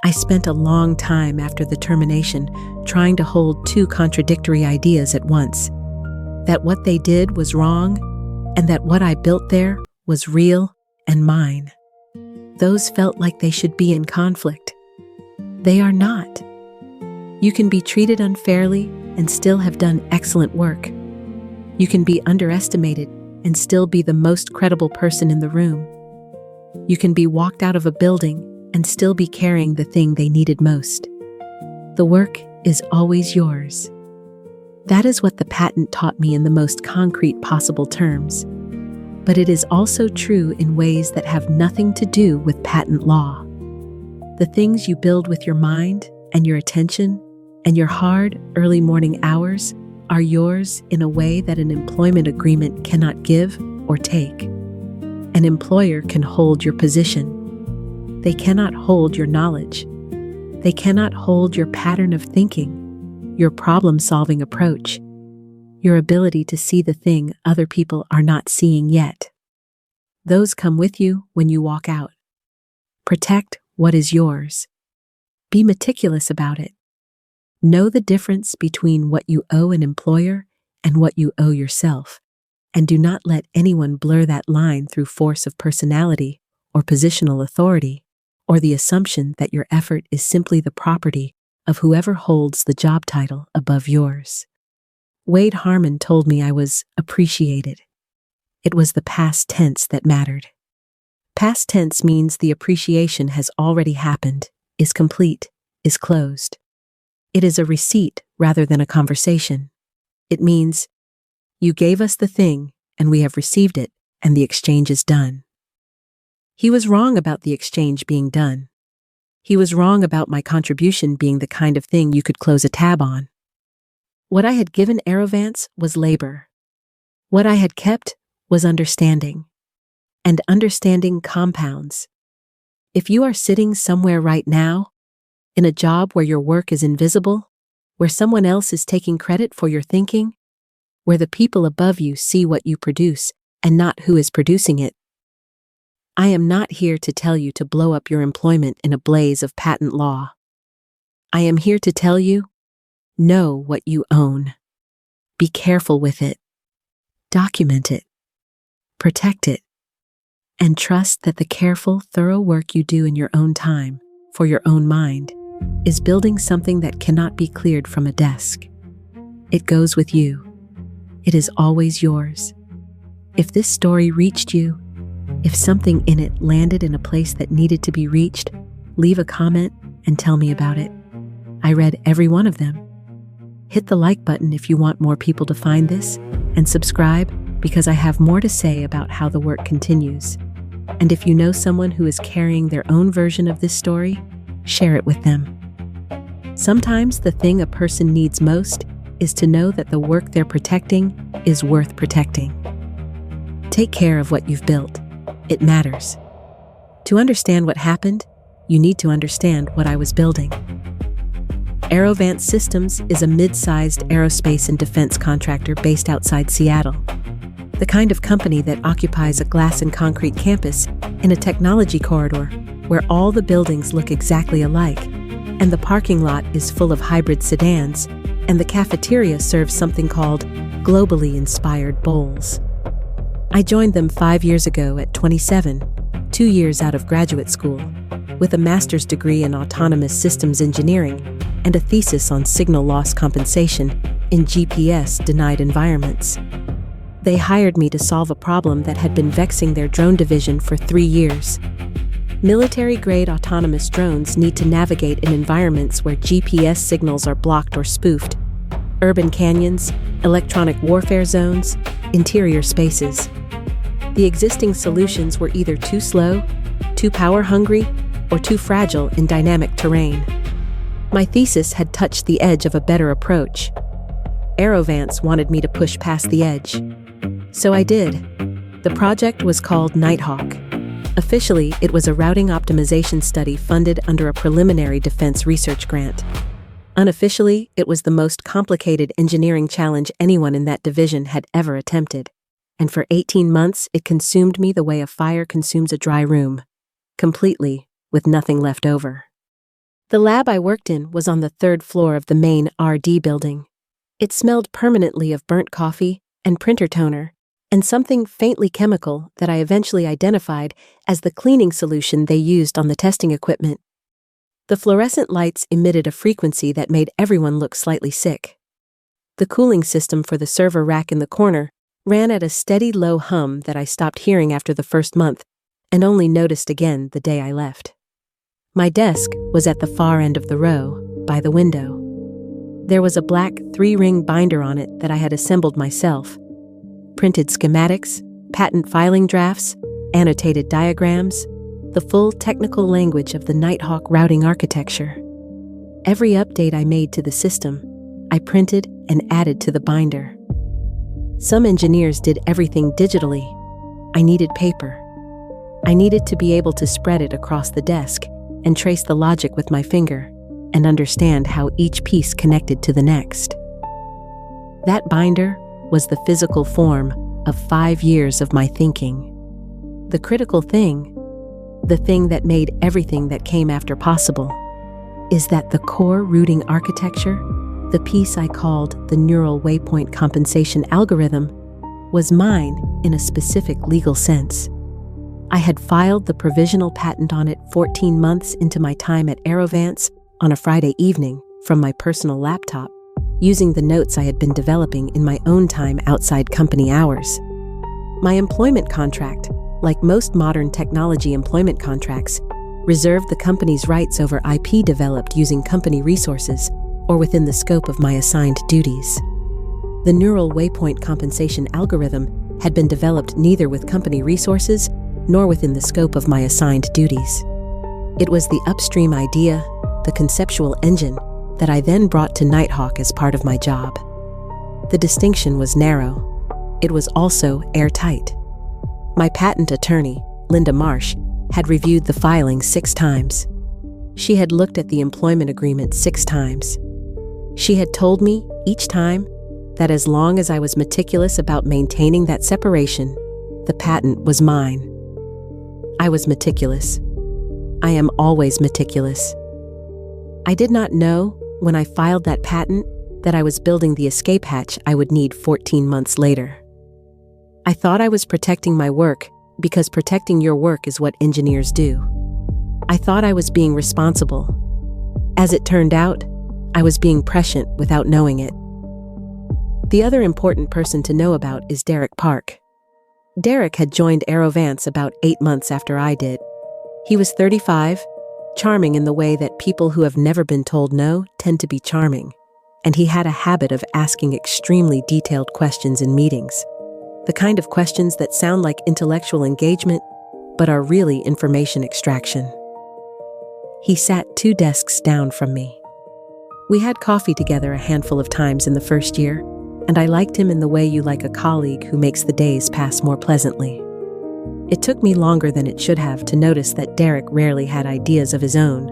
I spent a long time after the termination trying to hold 2 contradictory ideas at once. That what they did was wrong, and that what I built there was real and mine. Those felt like they should be in conflict. They are not. You can be treated unfairly and still have done excellent work. You can be underestimated and still be the most credible person in the room. You can be walked out of a building and still be carrying the thing they needed most. The work is always yours. That is what the patent taught me in the most concrete possible terms. But it is also true in ways that have nothing to do with patent law. The things you build with your mind and your attention and your hard, early morning hours are yours in a way that an employment agreement cannot give or take. An employer can hold your position. They cannot hold your knowledge. They cannot hold your pattern of thinking, your problem-solving approach, your ability to see the thing other people are not seeing yet. Those come with you when you walk out. Protect what is yours. Be meticulous about it. Know the difference between what you owe an employer and what you owe yourself, and do not let anyone blur that line through force of personality or positional authority, or the assumption that your effort is simply the property of whoever holds the job title above yours. Wade Harmon told me I was appreciated. It was the past tense that mattered. Past tense means the appreciation has already happened, is complete, is closed. It is a receipt rather than a conversation. It means, you gave us the thing, and we have received it, and the exchange is done. He was wrong about the exchange being done. He was wrong about my contribution being the kind of thing you could close a tab on. What I had given Aerovance was labor. What I had kept was understanding. And understanding compounds. If you are sitting somewhere right now, in a job where your work is invisible, where someone else is taking credit for your thinking, where the people above you see what you produce and not who is producing it, I am not here to tell you to blow up your employment in a blaze of patent law. I am here to tell you, know what you own. Be careful with it. Document it. Protect it. And trust that the careful, thorough work you do in your own time, for your own mind, is building something that cannot be cleared from a desk. It goes with you. It is always yours. If this story reached you, if something in it landed in a place that needed to be reached, leave a comment and tell me about it. I read every one of them. Hit the like button if you want more people to find this, and subscribe because I have more to say about how the work continues. And if you know someone who is carrying their own version of this story, share it with them. Sometimes the thing a person needs most is to know that the work they're protecting is worth protecting. Take care of what you've built. It matters. To understand what happened, you need to understand what I was building. Aerovance Systems is a mid-sized aerospace and defense contractor based outside Seattle. The kind of company that occupies a glass and concrete campus in a technology corridor where all the buildings look exactly alike, and the parking lot is full of hybrid sedans, and the cafeteria serves something called globally inspired bowls. I joined them 5 years ago at 27, 2 years out of graduate school, with a master's degree in autonomous systems engineering and a thesis on signal loss compensation in GPS-denied environments. They hired me to solve a problem that had been vexing their drone division for 3 years. Military-grade autonomous drones need to navigate in environments where GPS signals are blocked or spoofed, urban canyons, electronic warfare zones, interior spaces. The existing solutions were either too slow, too power-hungry, or too fragile in dynamic terrain. My thesis had touched the edge of a better approach. Aerovance wanted me to push past the edge. So I did. The project was called Nighthawk. Officially, it was a routing optimization study funded under a preliminary defense research grant. Unofficially, it was the most complicated engineering challenge anyone in that division had ever attempted. And for 18 months, it consumed me the way a fire consumes a dry room, completely, with nothing left over. The lab I worked in was on the 3rd floor of the main RD building. It smelled permanently of burnt coffee and printer toner, and something faintly chemical that I eventually identified as the cleaning solution they used on the testing equipment. The fluorescent lights emitted a frequency that made everyone look slightly sick. The cooling system for the server rack in the corner ran at a steady low hum that I stopped hearing after the first month, and only noticed again the day I left. My desk was at the far end of the row, by the window. There was a black 3-ring binder on it that I had assembled myself. Printed schematics, patent filing drafts, annotated diagrams, the full technical language of the Nighthawk routing architecture. Every update I made to the system, I printed and added to the binder. Some engineers did everything digitally. I needed paper. I needed to be able to spread it across the desk and trace the logic with my finger and understand how each piece connected to the next. That binder was the physical form of 5 years of my thinking. The critical thing, the thing that made everything that came after possible, is that the core routing architecture, the piece I called the neural waypoint compensation algorithm, was mine in a specific legal sense. I had filed the provisional patent on it 14 months into my time at Aerovance on a Friday evening from my personal laptop, using the notes I had been developing in my own time outside company hours. My employment contract, like most modern technology employment contracts, reserved the company's rights over IP developed using company resources or within the scope of my assigned duties. The neural waypoint compensation algorithm had been developed neither with company resources nor within the scope of my assigned duties. It was the upstream idea, the conceptual engine, that I then brought to Nighthawk as part of my job. The distinction was narrow. It was also airtight. My patent attorney, Linda Marsh, had reviewed the filing 6 times. She had looked at the employment agreement 6 times. She had told me, each time, that as long as I was meticulous about maintaining that separation, the patent was mine. I was meticulous. I am always meticulous. I did not know, when I filed that patent, that I was building the escape hatch I would need 14 months later. I thought I was protecting my work because protecting your work is what engineers do. I thought I was being responsible. As it turned out, I was being prescient without knowing it. The other important person to know about is Derek Park. Derek had joined Aerovance about 8 months after I did. He was 35, charming in the way that people who have never been told no tend to be charming, and he had a habit of asking extremely detailed questions in meetings, the kind of questions that sound like intellectual engagement but are really information extraction. He sat 2 desks down from me. We had coffee together a handful of times in the first year, and I liked him in the way you like a colleague who makes the days pass more pleasantly. It took me longer than it should have to notice that Derek rarely had ideas of his own,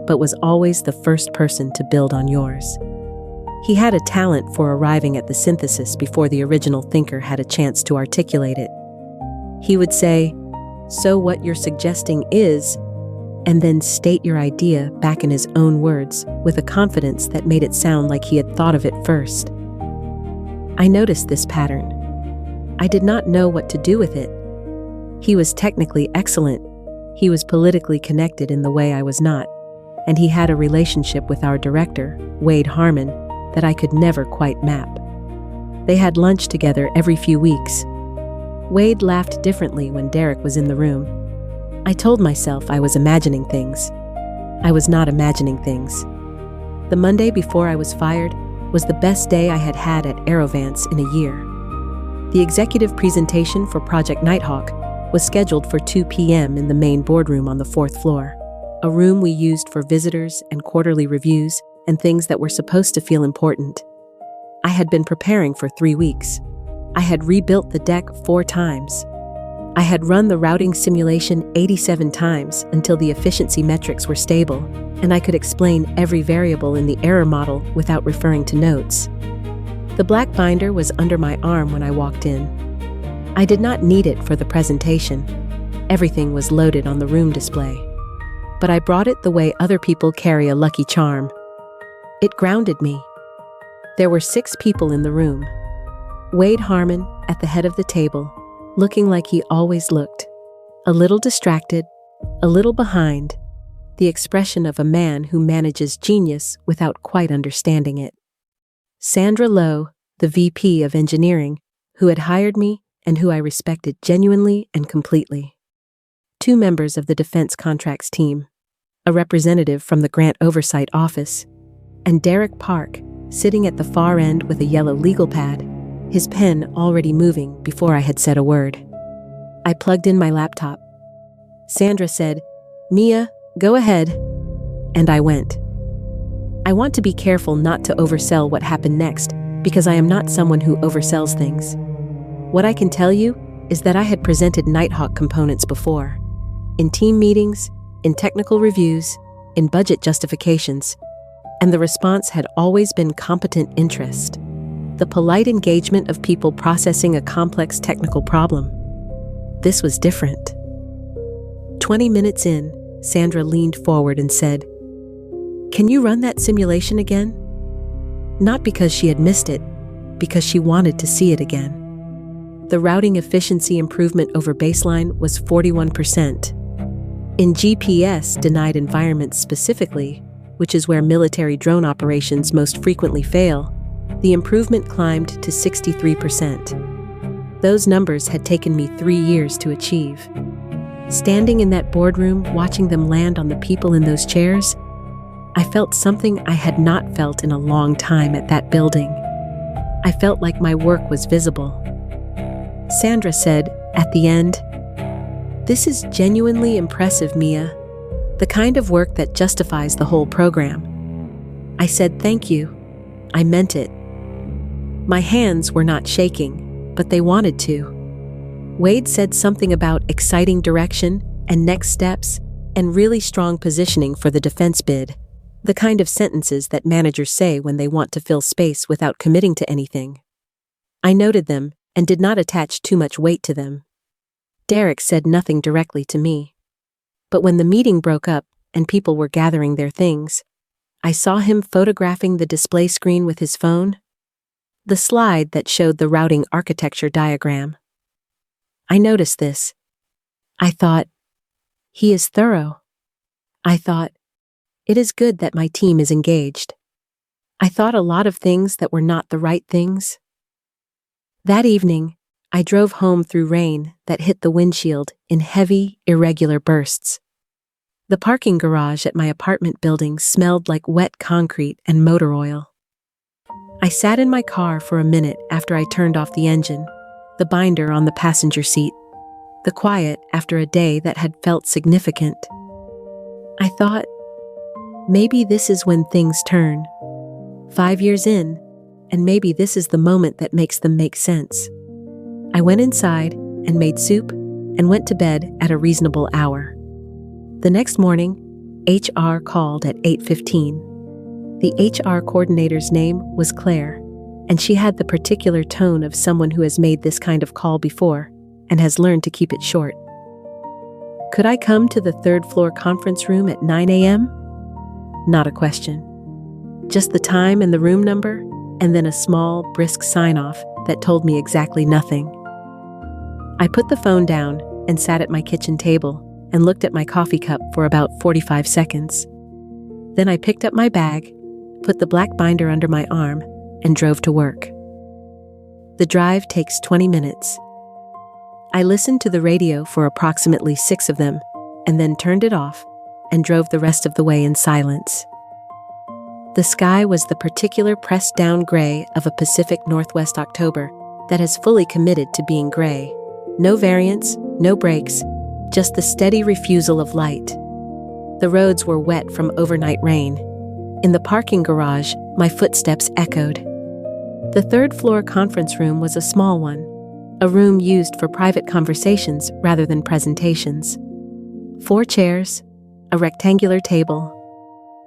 but was always the first person to build on yours. He had a talent for arriving at the synthesis before the original thinker had a chance to articulate it. He would say, "So what you're suggesting is," and then state your idea back in his own words with a confidence that made it sound like he had thought of it first. I noticed this pattern. I did not know what to do with it. He was technically excellent. He was politically connected in the way I was not, and he had a relationship with our director, Wade Harmon, that I could never quite map. They had lunch together every few weeks. Wade laughed differently when Derek was in the room. I told myself I was imagining things. I was not imagining things. The Monday before I was fired was the best day I had had at Aerovance in a year. The executive presentation for Project Nighthawk was scheduled for 2 p.m. in the main boardroom on the 4th floor, a room we used for visitors and quarterly reviews and things that were supposed to feel important. I had been preparing for 3 weeks. I had rebuilt the deck 4 times. I had run the routing simulation 87 times until the efficiency metrics were stable, and I could explain every variable in the error model without referring to notes. The black binder was under my arm when I walked in. I did not need it for the presentation. Everything was loaded on the room display. But I brought it the way other people carry a lucky charm. It grounded me. There were 6 people in the room. Wade Harmon at the head of the table, looking like he always looked, a little distracted, a little behind, the expression of a man who manages genius without quite understanding it. Sandra Lowe, the VP of Engineering, who had hired me and who I respected genuinely and completely. 2 members of the defense contracts team, a representative from the Grant Oversight Office, and Derek Park, sitting at the far end with a yellow legal pad, his pen already moving before I had said a word. I plugged in my laptop. Sandra said, "Mia, go ahead." And I went. I want to be careful not to oversell what happened next, because I am not someone who oversells things. What I can tell you is that I had presented Nighthawk components before. In team meetings, in technical reviews, in budget justifications, and the response had always been competent interest. The polite engagement of people processing a complex technical problem. This was different. 20 minutes in, Sandra leaned forward and said, "Can you run that simulation again?" Not because she had missed it, because she wanted to see it again. The routing efficiency improvement over baseline was 41%. In GPS-denied environments specifically, which is where military drone operations most frequently fail, the improvement climbed to 63%. Those numbers had taken me 3 years to achieve. Standing in that boardroom, watching them land on the people in those chairs, I felt something I had not felt in a long time at that building. I felt like my work was visible. Sandra said, at the end, "This is genuinely impressive, Mia. The kind of work that justifies the whole program." I said thank you. I meant it. My hands were not shaking, but they wanted to. Wade said something about exciting direction and next steps and really strong positioning for the defense bid, the kind of sentences that managers say when they want to fill space without committing to anything. I noted them and did not attach too much weight to them. Derek said nothing directly to me. But when the meeting broke up and people were gathering their things, I saw him photographing the display screen with his phone, the slide that showed the routing architecture diagram. I noticed this. I thought, he is thorough. I thought, it is good that my team is engaged. I thought a lot of things that were not the right things. That evening, I drove home through rain that hit the windshield in heavy, irregular bursts. The parking garage at my apartment building smelled like wet concrete and motor oil. I sat in my car for a minute after I turned off the engine, the binder on the passenger seat, the quiet after a day that had felt significant. I thought, maybe this is when things turn. 5 years in, and maybe this is the moment that makes them make sense. I went inside and made soup and went to bed at a reasonable hour. The next morning, HR called at 8:15. The HR coordinator's name was Claire, and she had the particular tone of someone who has made this kind of call before and has learned to keep it short. Could I come to the 3rd floor conference room at 9 a.m.? Not a question. Just the time and the room number, and then a small, brisk sign-off that told me exactly nothing. I put the phone down and sat at my kitchen table and looked at my coffee cup for about 45 seconds. Then I picked up my bag, put the black binder under my arm, and drove to work. The drive takes 20 minutes. I listened to the radio for approximately 6 of them, and then turned it off and drove the rest of the way in silence. The sky was the particular pressed-down gray of a Pacific Northwest October that has fully committed to being gray. No variance, no breaks, just the steady refusal of light. The roads were wet from overnight rain. In the parking garage, my footsteps echoed. The 3rd floor conference room was a small one, a room used for private conversations rather than presentations. 4 chairs, a rectangular table,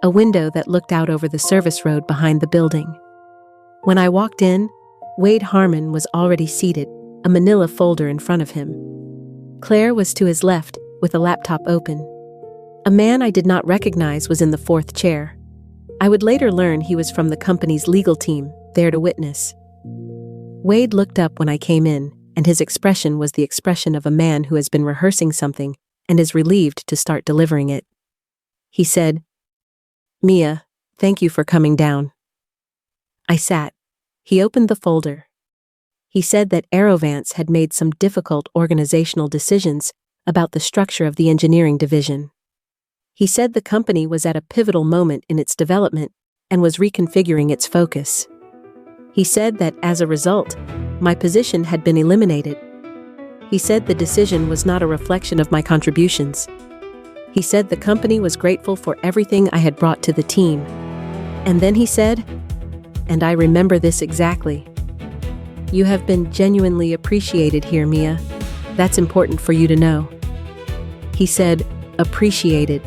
a window that looked out over the service road behind the building. When I walked in, Wade Harmon was already seated, a manila folder in front of him. Claire was to his left, with a laptop open. A man I did not recognize was in the 4th chair. I would later learn he was from the company's legal team, there to witness. Wade looked up when I came in, and his expression was the expression of a man who has been rehearsing something and is relieved to start delivering it. He said, "Mia, thank you for coming down." I sat. He opened the folder. He said that Aerovance had made some difficult organizational decisions about the structure of the engineering division. He said the company was at a pivotal moment in its development and was reconfiguring its focus. He said that, as a result, my position had been eliminated. He said the decision was not a reflection of my contributions. He said the company was grateful for everything I had brought to the team. And then he said, and I remember this exactly, "You have been genuinely appreciated here, Mia. That's important for you to know." He said, appreciated.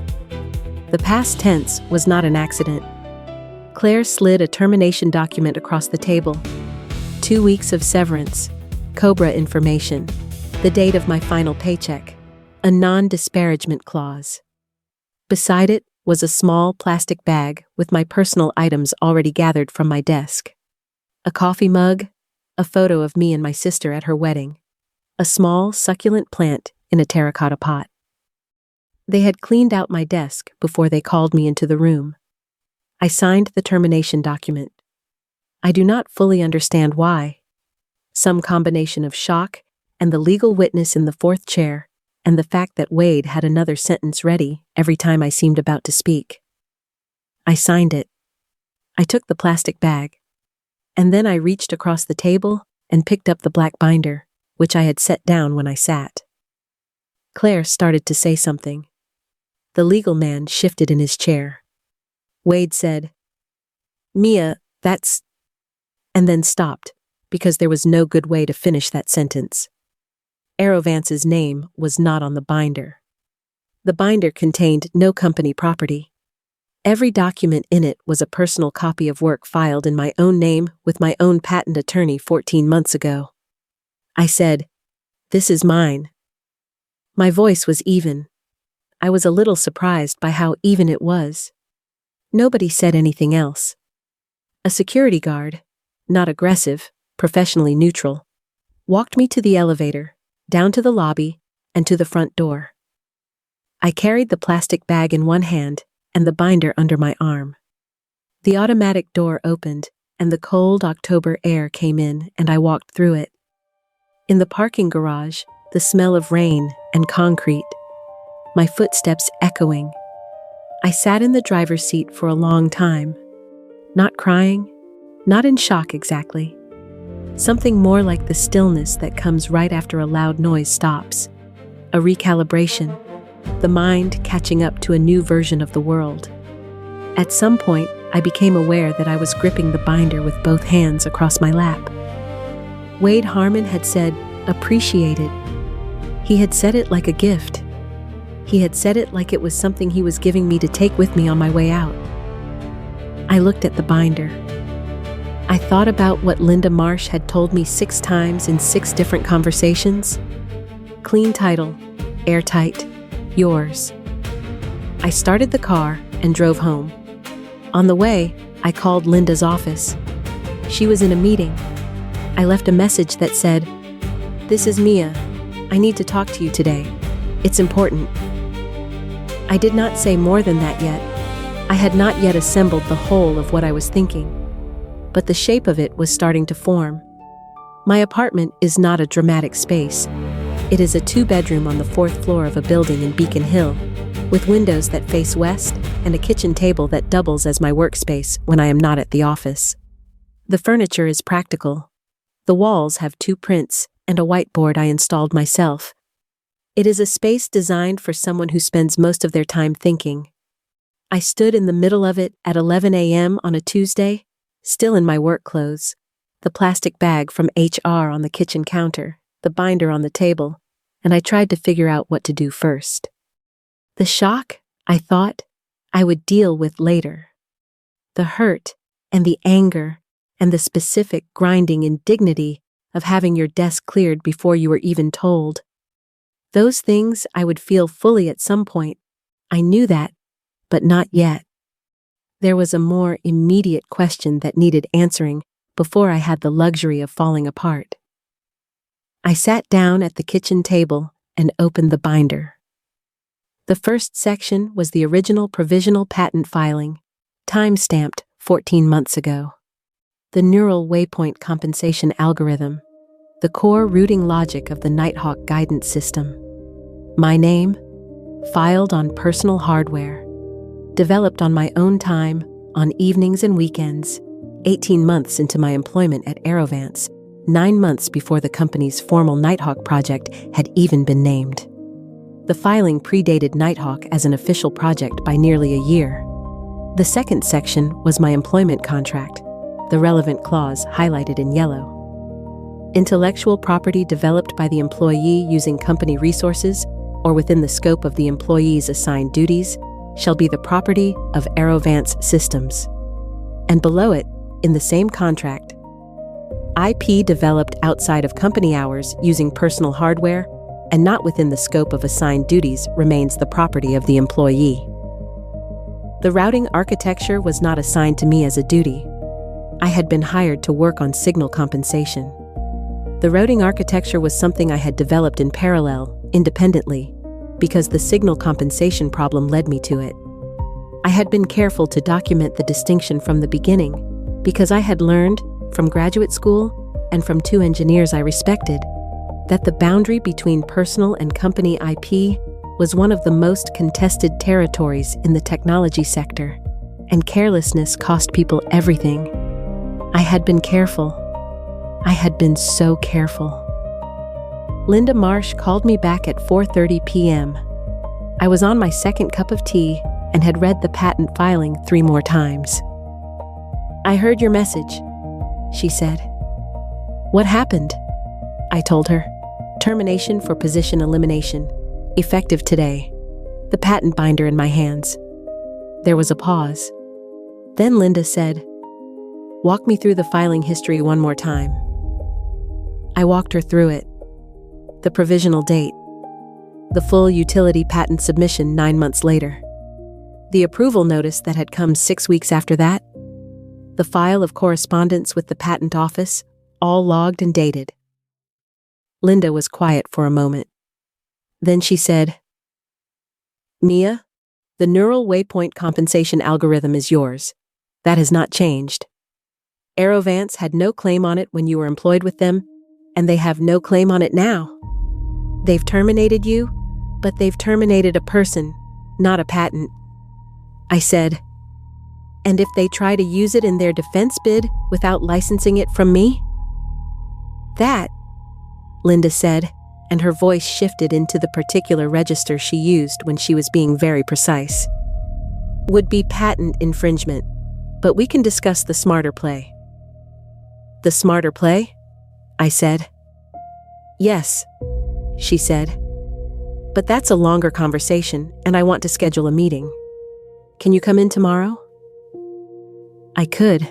The past tense was not an accident. Claire slid a termination document across the table. 2 weeks of severance, COBRA information, the date of my final paycheck, a non-disparagement clause. Beside it was a small plastic bag with my personal items already gathered from my desk. A coffee mug, a photo of me and my sister at her wedding, a small succulent plant in a terracotta pot. They had cleaned out my desk before they called me into the room. I signed the termination document. I do not fully understand why. Some combination of shock and the legal witness in the fourth chair, and the fact that Wade had another sentence ready every time I seemed about to speak. I signed it. I took the plastic bag. And then I reached across the table and picked up the black binder, which I had set down when I sat. Claire started to say something. The legal man shifted in his chair. Wade said, "Mia, that's..." and then stopped, because there was no good way to finish that sentence. Arrovance's name was not on the binder. The binder contained no company property. Every document in it was a personal copy of work filed in my own name with my own patent attorney 14 months ago. I said, "This is mine." My voice was even. I was a little surprised by how even it was. Nobody said anything else. A security guard, not aggressive, professionally neutral, walked me to the elevator, down to the lobby, and to the front door. I carried the plastic bag in one hand and the binder under my arm. The automatic door opened, and the cold October air came in, and I walked through it. In the parking garage, the smell of rain and concrete, my footsteps echoing. I sat in the driver's seat for a long time, not crying, not in shock exactly. Something more like the stillness that comes right after a loud noise stops. A recalibration, the mind catching up to a new version of the world. At some point, I became aware that I was gripping the binder with both hands across my lap. Wade Harmon had said, "Appreciated." He had said it like a gift. He had said it like it was something he was giving me to take with me on my way out. I looked at the binder. I thought about what Linda Marsh had told me 6 times in 6 different conversations. Clean title, airtight, yours. I started the car and drove home. On the way, I called Linda's office. She was in a meeting. I left a message that said, "This is Mia. I need to talk to you today. It's important." I did not say more than that yet. I had not yet assembled the whole of what I was thinking. But the shape of it was starting to form. My apartment is not a dramatic space. It is a 2-bedroom on the 4th floor of a building in Beacon Hill, with windows that face west and a kitchen table that doubles as my workspace when I am not at the office. The furniture is practical. The walls have 2 prints and a whiteboard I installed myself. It is a space designed for someone who spends most of their time thinking. I stood in the middle of it at 11 a.m. on a Tuesday, still in my work clothes, the plastic bag from HR on the kitchen counter, the binder on the table, and I tried to figure out what to do first. The shock, I thought, I would deal with later. The hurt and the anger and the specific grinding indignity of having your desk cleared before you were even told. Those things I would feel fully at some point. I knew that, but not yet. There was a more immediate question that needed answering before I had the luxury of falling apart. I sat down at the kitchen table and opened the binder. The first section was the original provisional patent filing, time-stamped 14 months ago. The neural waypoint compensation algorithm, the core routing logic of the Nighthawk guidance system. My name, filed on personal hardware, developed on my own time, on evenings and weekends, 18 months into my employment at Aerovance, 9 months before the company's formal Nighthawk project had even been named. The filing predated Nighthawk as an official project by nearly a year. The second section was my employment contract, the relevant clause highlighted in yellow. Intellectual property developed by the employee using company resources or within the scope of the employee's assigned duties shall be the property of Aerovance Systems. And below it, in the same contract, IP developed outside of company hours using personal hardware and not within the scope of assigned duties remains the property of the employee. The routing architecture was not assigned to me as a duty. I had been hired to work on signal compensation. The routing architecture was something I had developed in parallel, independently, because the signal compensation problem led me to it. I had been careful to document the distinction from the beginning, because I had learned, from graduate school and from two engineers I respected, that the boundary between personal and company IP was one of the most contested territories in the technology sector, and carelessness cost people everything. I had been careful. I had been so careful. Linda Marsh called me back at 4:30 p.m. I was on my second cup of tea and had read the patent filing 3 more times. "I heard your message," she said. "What happened?" I told her. "Termination for position elimination. Effective today." The patent binder in my hands. There was a pause. Then Linda said, "Walk me through the filing history one more time." I walked her through it. The provisional date. The full utility patent submission 9 months later. The approval notice that had come 6 weeks after that. The file of correspondence with the patent office, all logged and dated. Linda was quiet for a moment. Then she said, "Mia, the neural waypoint compensation algorithm is yours. That has not changed. Aerovance had no claim on it when you were employed with them, and they have no claim on it now. They've terminated you, but they've terminated a person, not a patent." I said, "And if they try to use it in their defense bid without licensing it from me?" "That," Linda said, and her voice shifted into the particular register she used when she was being very precise, "would be patent infringement, but we can discuss the smarter play." "The smarter play?" I said. "Yes," she said. "But that's a longer conversation, and I want to schedule a meeting. Can you come in tomorrow?" I could.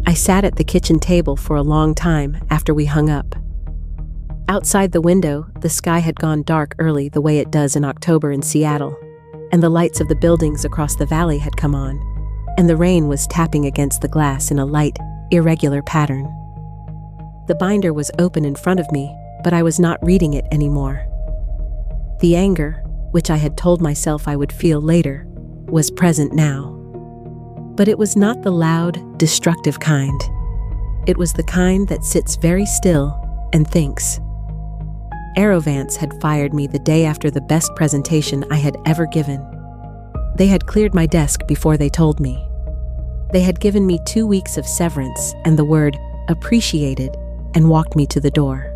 I sat at the kitchen table for a long time after we hung up. Outside the window, the sky had gone dark early the way it does in October in Seattle, and the lights of the buildings across the valley had come on, and the rain was tapping against the glass in a light, irregular pattern. The binder was open in front of me, but I was not reading it anymore. The anger, which I had told myself I would feel later, was present now. But it was not the loud, destructive kind. It was the kind that sits very still and thinks. Aerovance had fired me the day after the best presentation I had ever given. They had cleared my desk before they told me. They had given me 2 weeks of severance and the word "appreciated" and walked me to the door.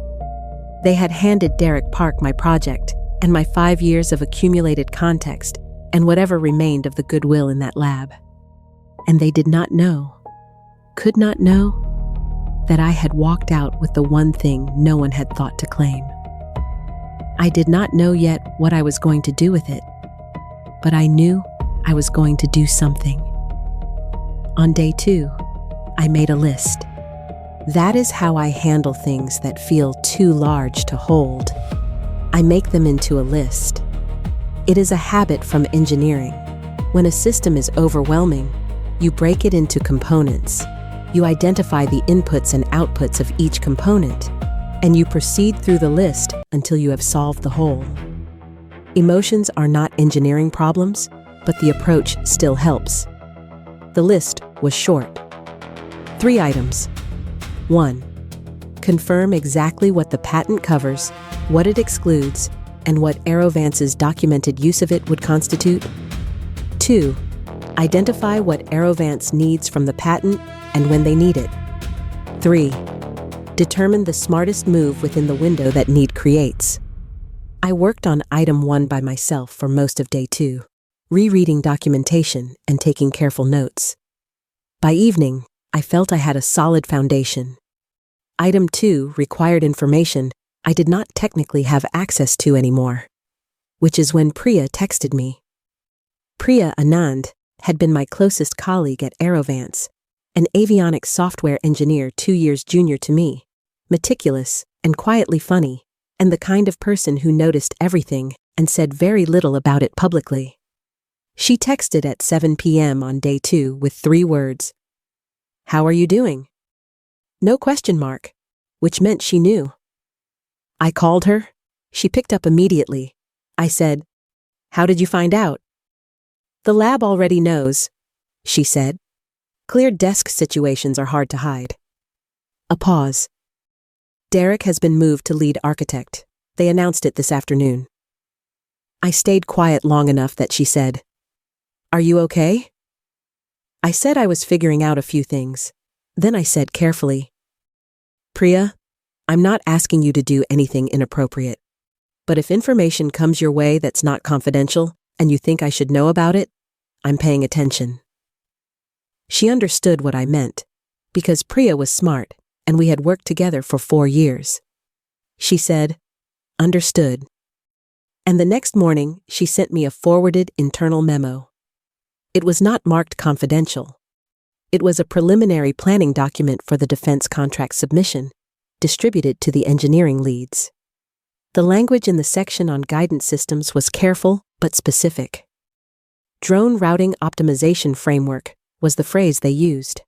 They had handed Derek Park my project and my 5 years of accumulated context and whatever remained of the goodwill in that lab. And they did not know, could not know, that I had walked out with the one thing no one had thought to claim. I did not know yet what I was going to do with it, but I knew I was going to do something. On day 2, I made a list. That is how I handle things that feel too large to hold. I make them into a list. It is a habit from engineering. When a system is overwhelming, you break it into components. You identify the inputs and outputs of each component, and you proceed through the list until you have solved the whole. Emotions are not engineering problems, but the approach still helps. The list was short. 3 items. 1. Confirm exactly what the patent covers, what it excludes, and what Aerovance's documented use of it would constitute. 2. Identify what Aerovance needs from the patent and when they need it. 3. Determine the smartest move within the window that need creates. I worked on item 1 by myself for most of day 2, rereading documentation and taking careful notes. By evening, I felt I had a solid foundation. Item 2 required information I did not technically have access to anymore, which is when Priya texted me. Priya Anand had been my closest colleague at Aerovance, an avionics software engineer 2 years junior to me, meticulous and quietly funny, and the kind of person who noticed everything and said very little about it publicly. She texted at 7 p.m. on day 2 with 3 words. "How are you doing?" No question mark, which meant she knew. I called her. She picked up immediately. I said, "How did you find out?" "The lab already knows," she said. Clear desk situations are hard to hide. A pause. "Derek has been moved to lead architect. They announced it this afternoon." I stayed quiet long enough that she said, "Are you okay?" I said I was figuring out a few things. Then I said carefully, "Priya, I'm not asking you to do anything inappropriate. But if information comes your way that's not confidential and you think I should know about it, I'm paying attention." She understood what I meant, because Priya was smart and we had worked together for 4 years. She said, "Understood." And the next morning, she sent me a forwarded internal memo. It was not marked confidential. It was a preliminary planning document for the defense contract submission, distributed to the engineering leads. The language in the section on guidance systems was careful but specific. Drone routing optimization framework was the phrase they used.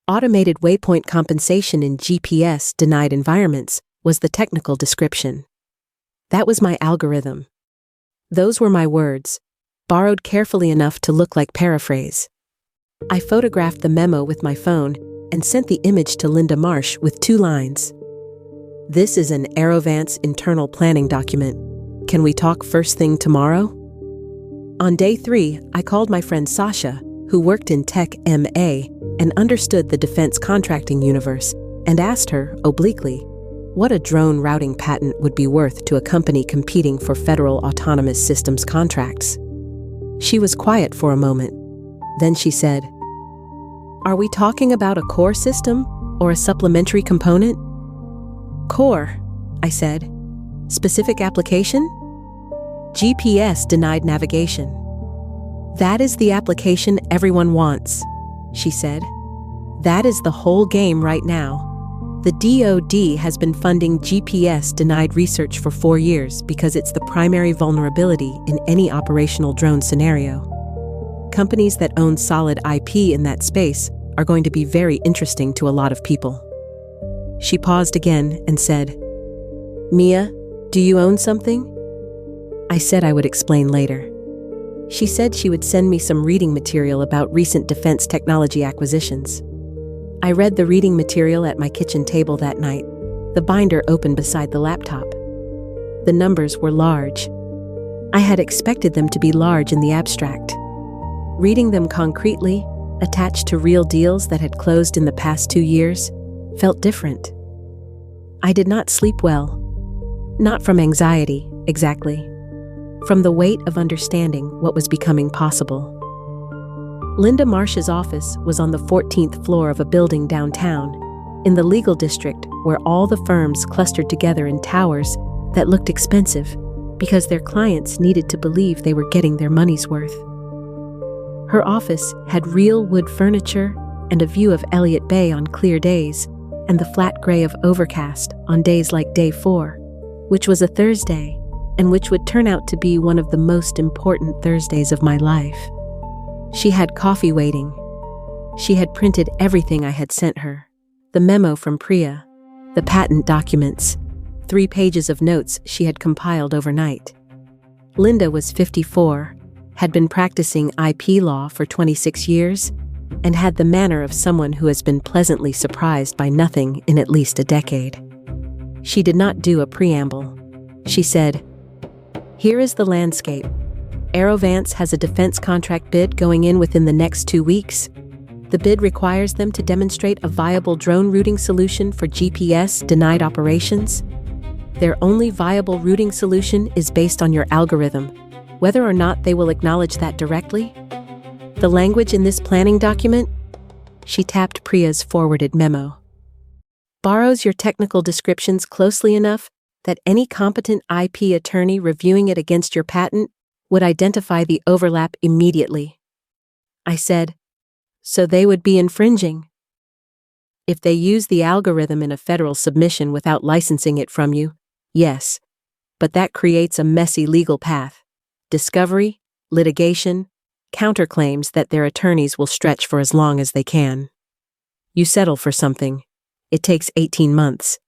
Automated waypoint compensation in GPS-denied environments was the technical description. That was my algorithm. Those were my words, borrowed carefully enough to look like paraphrase. I photographed the memo with my phone and sent the image to Linda Marsh with 2 lines. "This is an Aerovance internal planning document. Can we talk first thing tomorrow?" On day 3, I called my friend Sasha, who worked in Tech MA and understood the defense contracting universe, and asked her, obliquely, what a drone routing patent would be worth to a company competing for federal autonomous systems contracts. She was quiet for a moment. Then she said, "Are we talking about a core system or a supplementary component?" "Core," I said. "Specific application?" "GPS denied navigation." "That is the application everyone wants," she said. "That is the whole game right now. The DoD has been funding GPS-denied research for 4 years because it's the primary vulnerability in any operational drone scenario. Companies that own solid IP in that space are going to be very interesting to a lot of people." She paused again and said, "Mia, do you own something?" I said I would explain later. She said she would send me some reading material about recent defense technology acquisitions. I read the reading material at my kitchen table that night, the binder open beside the laptop. The numbers were large. I had expected them to be large in the abstract. Reading them concretely, attached to real deals that had closed in the past 2 years, felt different. I did not sleep well. Not from anxiety, exactly. From the weight of understanding what was becoming possible. Linda Marsh's office was on the 14th floor of a building downtown, in the legal district where all the firms clustered together in towers that looked expensive because their clients needed to believe they were getting their money's worth. Her office had real wood furniture and a view of Elliott Bay on clear days, and the flat gray of overcast on days like day 4, which was a Thursday, and which would turn out to be one of the most important Thursdays of my life. She had coffee waiting. She had printed everything I had sent her, the memo from Priya, the patent documents, 3 pages of notes she had compiled overnight. Linda was 54, had been practicing IP law for 26 years, and had the manner of someone who has been pleasantly surprised by nothing in at least a decade. She did not do a preamble. She said, Here is the landscape. Aerovance has a defense contract bid going in within the next 2 weeks. The bid requires them to demonstrate a viable drone routing solution for GPS-denied operations. Their only viable routing solution is based on your algorithm, whether or not they will acknowledge that directly. The language in this planning document, she tapped Priya's forwarded memo, borrows your technical descriptions closely enough that any competent IP attorney reviewing it against your patent would identify the overlap immediately. I said, so they would be infringing. If they use the algorithm in a federal submission without licensing it from you, yes, but that creates a messy legal path. Discovery, litigation, counterclaims that their attorneys will stretch for as long as they can. You settle for something. It takes 18 months.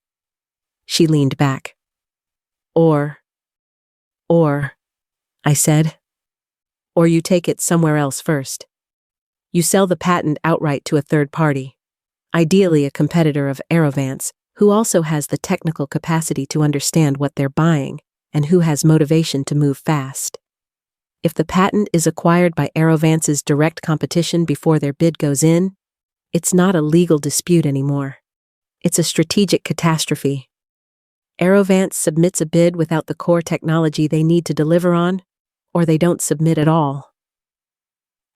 She leaned back. Or, I said. Or you take it somewhere else first. You sell the patent outright to a third party, ideally a competitor of Aerovance, who also has the technical capacity to understand what they're buying and who has motivation to move fast. If the patent is acquired by Aerovance's direct competition before their bid goes in, it's not a legal dispute anymore. It's a strategic catastrophe. Aerovance submits a bid without the core technology they need to deliver on, or they don't submit at all.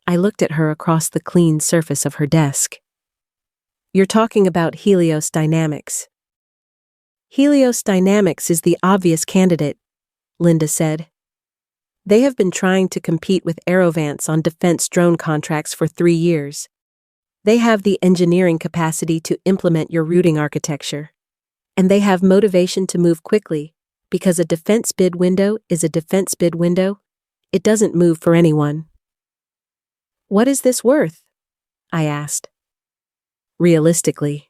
I looked at her across the clean surface of her desk. You're talking about Helios Dynamics. Helios Dynamics is the obvious candidate, Linda said. They have been trying to compete with Aerovance on defense drone contracts for 3 years. They have the engineering capacity to implement your routing architecture. And they have motivation to move quickly, because a defense bid window is a defense bid window. It doesn't move for anyone. What is this worth? I asked. Realistically.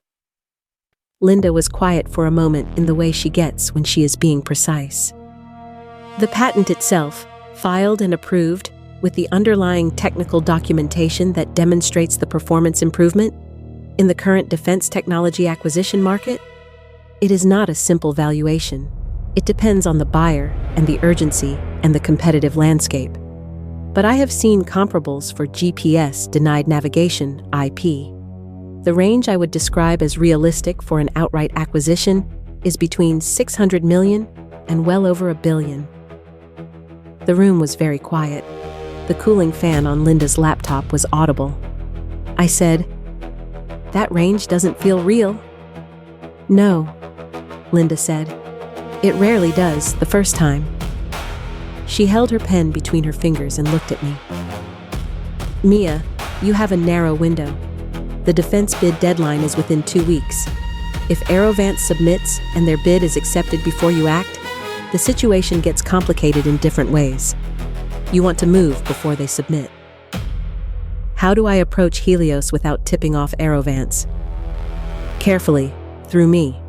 Linda was quiet for a moment in the way she gets when she is being precise. The patent itself, filed and approved, with the underlying technical documentation that demonstrates the performance improvement, in the current defense technology acquisition market, it is not a simple valuation. It depends on the buyer and the urgency and the competitive landscape. But I have seen comparables for GPS-denied navigation, IP. The range I would describe as realistic for an outright acquisition is between 600 million and well over $1 billion. The room was very quiet. The cooling fan on Linda's laptop was audible. I said, "That range doesn't feel real." "No," Linda said. "It rarely does the first time." She held her pen between her fingers and looked at me. "Mia, you have a narrow window. The defense bid deadline is within 2 weeks. If Aerovance submits and their bid is accepted before you act, the situation gets complicated in different ways. You want to move before they submit. How do I approach Helios without tipping off Aerovance? Carefully, through me.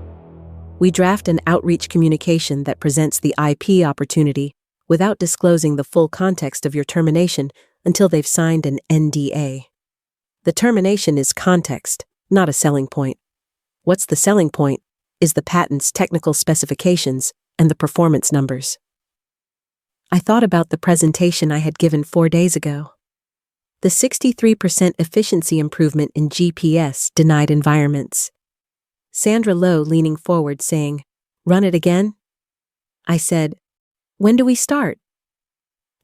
We draft an outreach communication that presents the IP opportunity without disclosing the full context of your termination until they've signed an NDA. The termination is context, not a selling point. What's the selling point is the patent's technical specifications and the performance numbers." I thought about the presentation I had given 4 days ago. The 63% efficiency improvement in GPS-denied environments. Sandra Lowe leaning forward saying, "Run it again?" I said, "When do we start?"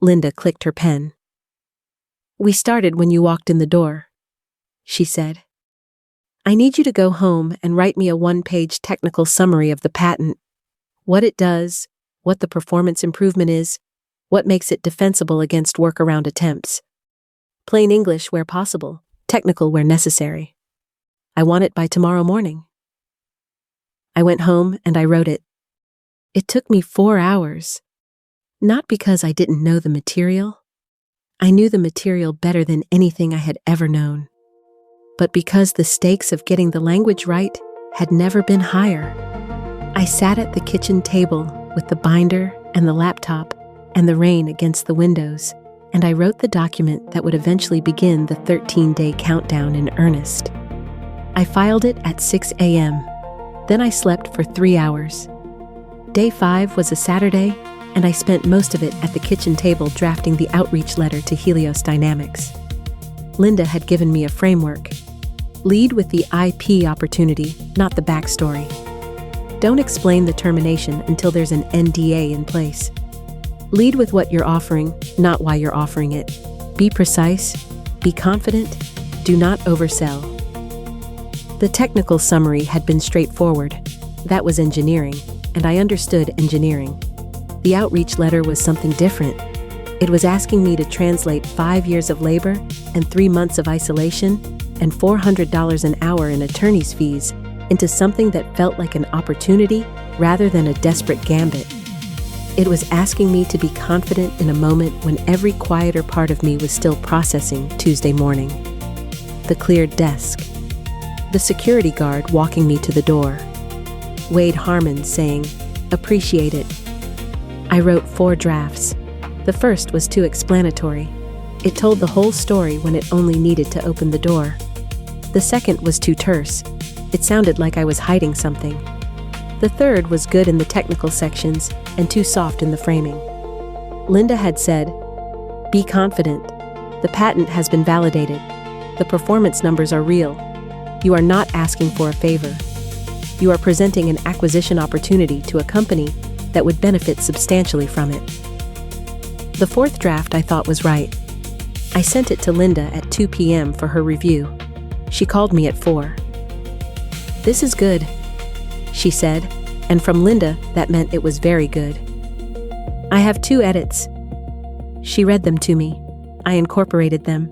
Linda clicked her pen. "We started when you walked in the door," she said. "I need you to go home and write me a 1-page technical summary of the patent. What it does, what the performance improvement is, what makes it defensible against workaround attempts. Plain English where possible, technical where necessary. I want it by tomorrow morning." I went home and I wrote it. It took me 4 hours. Not because I didn't know the material. I knew the material better than anything I had ever known. But because the stakes of getting the language right had never been higher. I sat at the kitchen table with the binder and the laptop and the rain against the windows, and I wrote the document that would eventually begin the 13-day countdown in earnest. I filed it at 6 a.m. Then I slept for 3 hours. Day 5 was a Saturday, and I spent most of it at the kitchen table drafting the outreach letter to Helios Dynamics. Linda had given me a framework. Lead with the IP opportunity, not the backstory. Don't explain the termination until there's an NDA in place. Lead with what you're offering, not why you're offering it. Be precise, be confident, do not oversell. The technical summary had been straightforward. That was engineering, and I understood engineering. The outreach letter was something different. It was asking me to translate 5 years of labor and 3 months of isolation and $400 an hour in attorney's fees into something that felt like an opportunity rather than a desperate gambit. It was asking me to be confident in a moment when every quieter part of me was still processing Tuesday morning. The cleared desk. The security guard walking me to the door. Wade Harmon saying, "Appreciate it." I wrote 4 drafts. The first was too explanatory. It told the whole story when it only needed to open the door. The second was too terse. It sounded like I was hiding something. The third was good in the technical sections and too soft in the framing. Linda had said, "Be confident. The patent has been validated. The performance numbers are real. You are not asking for a favor. You are presenting an acquisition opportunity to a company that would benefit substantially from it." The fourth draft I thought was right. I sent it to Linda at 2 p.m. for her review. She called me at 4. "This is good," she said, and from Linda that meant it was very good. "I have 2 edits." She read them to me. I incorporated them.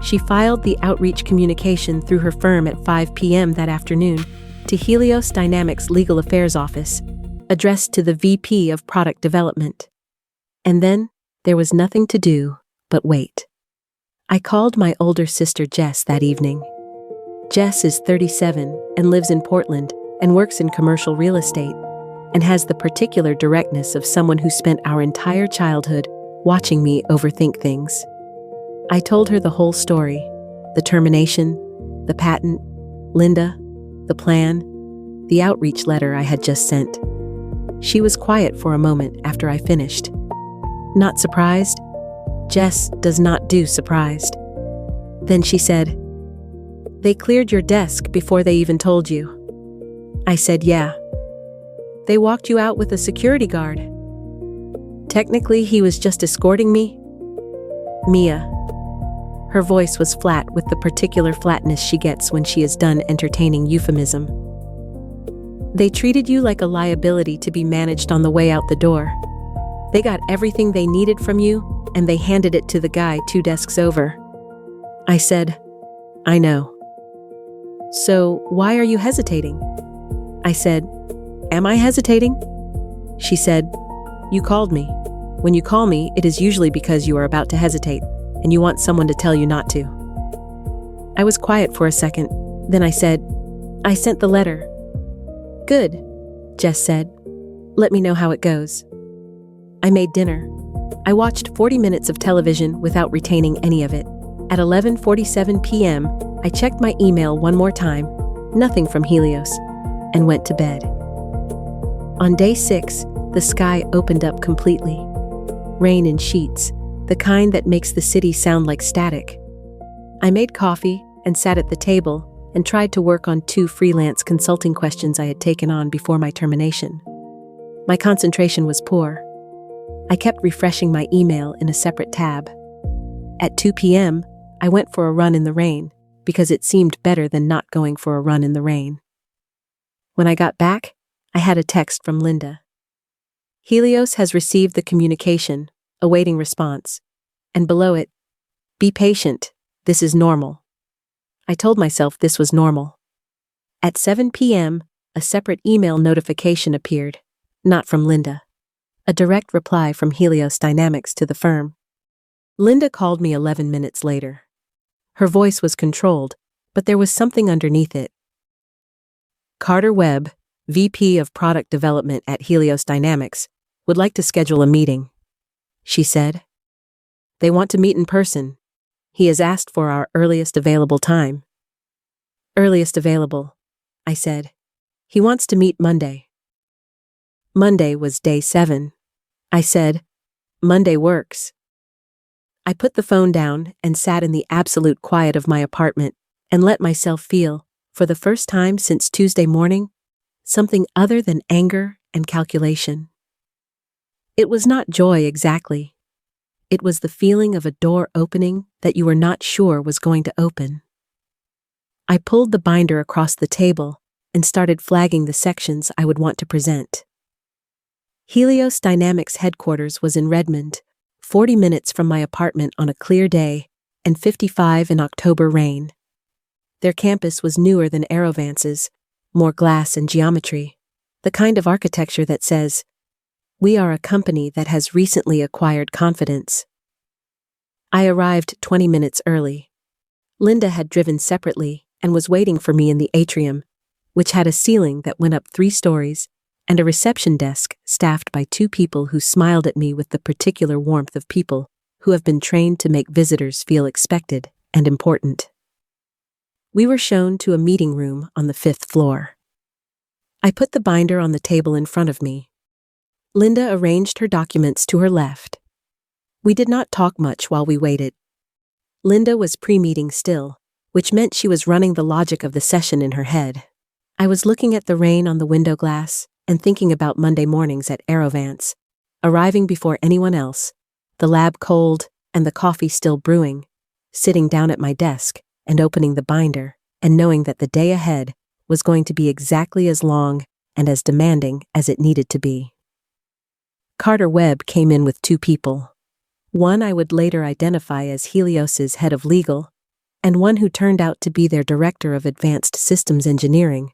She filed the outreach communication through her firm at 5 p.m. that afternoon to Helios Dynamics Legal Affairs Office, addressed to the VP of Product Development. And then there was nothing to do but wait. I called my older sister Jess that evening. Jess is 37 and lives in Portland and works in commercial real estate and has the particular directness of someone who spent our entire childhood watching me overthink things. I told her the whole story, the termination, the patent, Linda, the plan, the outreach letter I had just sent. She was quiet for a moment after I finished. Not surprised? Jess does not do surprised. Then she said, "They cleared your desk before they even told you." I said, "Yeah." "They walked you out with a security guard." "Technically, he was just escorting me." Mia. Her voice was flat with the particular flatness she gets when she is done entertaining euphemism. "They treated you like a liability to be managed on the way out the door. They got everything they needed from you, and they handed it to the guy 2 desks over." I said, "I know." "So why are you hesitating?" I said, "Am I hesitating?" She said, "You called me. When you call me, it is usually because you are about to hesitate, and you want someone to tell you not to." I was quiet for a second. Then I said, "I sent the letter." "Good," Jess said. "Let me know how it goes." I made dinner. I watched 40 minutes of television without retaining any of it. At 11:47 p.m., I checked my email one more time, nothing from Helios, and went to bed. On day 6, the sky opened up completely. Rain in sheets, the kind that makes the city sound like static. I made coffee and sat at the table and tried to work on 2 freelance consulting questions I had taken on before my termination. My concentration was poor. I kept refreshing my email in a separate tab. At 2 p.m., I went for a run in the rain because it seemed better than not going for a run in the rain. When I got back, I had a text from Linda. "Helios has received the communication, awaiting response." And below it, "Be patient, this is normal." I told myself this was normal. At 7 p.m., a separate email notification appeared, not from Linda. A direct reply from Helios Dynamics to the firm. Linda called me 11 minutes later. Her voice was controlled, but there was something underneath it. "Carter Webb, VP of Product Development at Helios Dynamics, would like to schedule a meeting," she said. "They want to meet in person. He has asked for our earliest available time." "Earliest available," I said. "He wants to meet Monday." Monday was day 7. I said. Monday works. I put the phone down and sat in the absolute quiet of my apartment and let myself feel, for the first time since Tuesday morning, something other than anger and calculation. It was not joy exactly. It was the feeling of a door opening that you were not sure was going to open. I pulled the binder across the table and started flagging the sections I would want to present. Helios Dynamics headquarters was in Redmond, 40 minutes from my apartment on a clear day, and 55 in October rain. Their campus was newer than Aerovance's, more glass and geometry, the kind of architecture that says, "We are a company that has recently acquired confidence." I arrived 20 minutes early. Linda had driven separately and was waiting for me in the atrium, which had a ceiling that went up 3 stories, and a reception desk staffed by 2 people who smiled at me with the particular warmth of people who have been trained to make visitors feel expected and important. We were shown to a meeting room on the 5th floor. I put the binder on the table in front of me. Linda arranged her documents to her left. We did not talk much while we waited. Linda was pre-meeting still, which meant she was running the logic of the session in her head. I was looking at the rain on the window glass and thinking about Monday mornings at Aerovance, arriving before anyone else, the lab cold and the coffee still brewing, sitting down at my desk and opening the binder and knowing that the day ahead was going to be exactly as long and as demanding as it needed to be. Carter Webb came in with 2 people. One I would later identify as Helios's head of legal, and one who turned out to be their director of advanced systems engineering,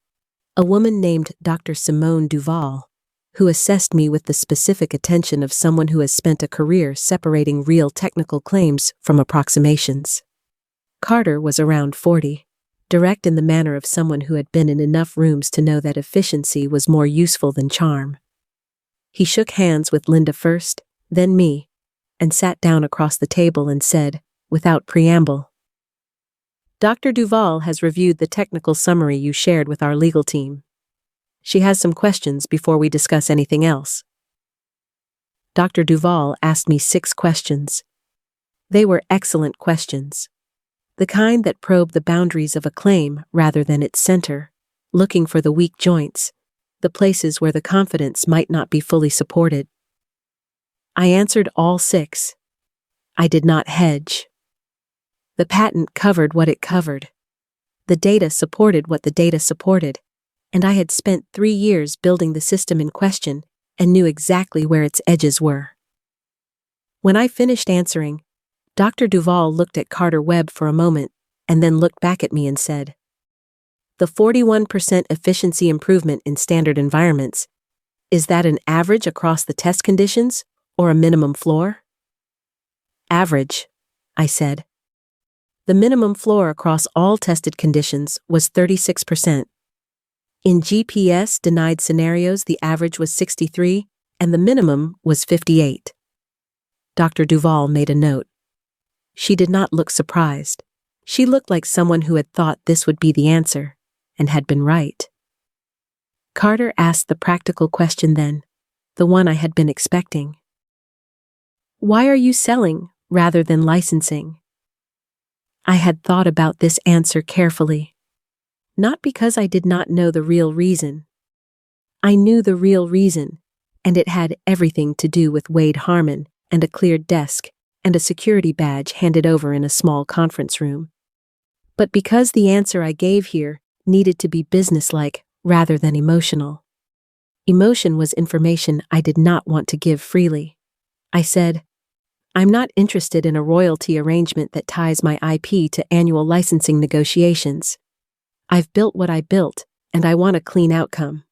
a woman named Dr. Simone Duval, who assessed me with the specific attention of someone who has spent a career separating real technical claims from approximations. Carter was around 40, direct in the manner of someone who had been in enough rooms to know that efficiency was more useful than charm. He shook hands with Linda first, then me, and sat down across the table and said, without preamble, "Dr. Duval has reviewed the technical summary you shared with our legal team. She has some questions before we discuss anything else." Dr. Duval asked me 6 questions. They were excellent questions. The kind that probe the boundaries of a claim rather than its center, looking for the weak joints, the places where the confidence might not be fully supported. I answered all 6. I did not hedge. The patent covered what it covered. The data supported what the data supported, and I had spent 3 years building the system in question and knew exactly where its edges were. When I finished answering, Dr. Duval looked at Carter Webb for a moment and then looked back at me and said, "The 41% efficiency improvement in standard environments, is that an average across the test conditions or a minimum floor?" "Average," I said. The minimum floor across all tested conditions was 36%. In GPS-denied scenarios, the average was 63, and the minimum was 58. Dr. Duval made a note. She did not look surprised. She looked like someone who had thought this would be the answer, and had been right. Carter asked the practical question then, the one I had been expecting. "Why are you selling rather than licensing?" I had thought about this answer carefully. Not because I did not know the real reason. I knew the real reason, and it had everything to do with Wade Harmon and a cleared desk and a security badge handed over in a small conference room. But because the answer I gave here needed to be businesslike rather than emotional. Emotion was information I did not want to give freely. I said, "I'm not interested in a royalty arrangement that ties my IP to annual licensing negotiations. I've built what I built, and I want a clean outcome.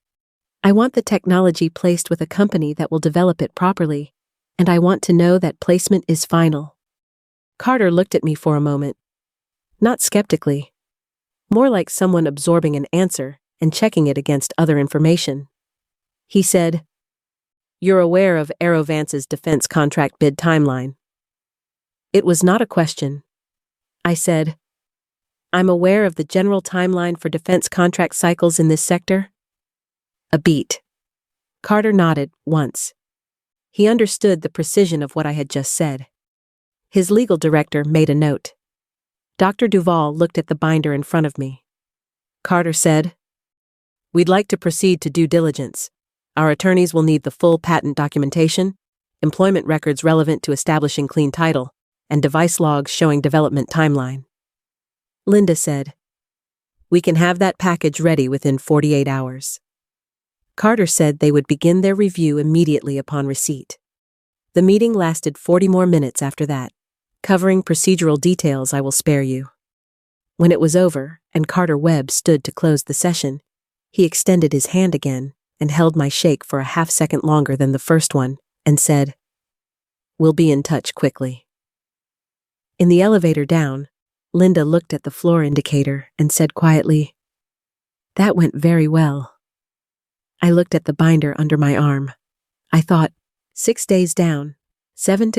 I want the technology placed with a company that will develop it properly, and I want to know that placement is final." Carter looked at me for a moment. Not skeptically. More like someone absorbing an answer and checking it against other information. He said, "You're aware of Aerovance's defense contract bid timeline?" It was not a question. I said, "I'm aware of the general timeline for defense contract cycles in this sector." A beat. Carter nodded once. He understood the precision of what I had just said. His legal director made a note. Dr. Duval looked at the binder in front of me. Carter said, "We'd like to proceed to due diligence. Our attorneys will need the full patent documentation, employment records relevant to establishing clean title, and device logs showing development timeline." Linda said, "We can have that package ready within 48 hours. Carter said they would begin their review immediately upon receipt. The meeting lasted 40 more minutes after that. Covering procedural details I will spare you. When it was over and Carter Webb stood to close the session, he extended his hand again and held my shake for a half-second longer than the first one and said, "We'll be in touch quickly." In the elevator down, Linda looked at the floor indicator and said quietly, "That went very well." I looked at the binder under my arm. I thought, 6 days down, 7 to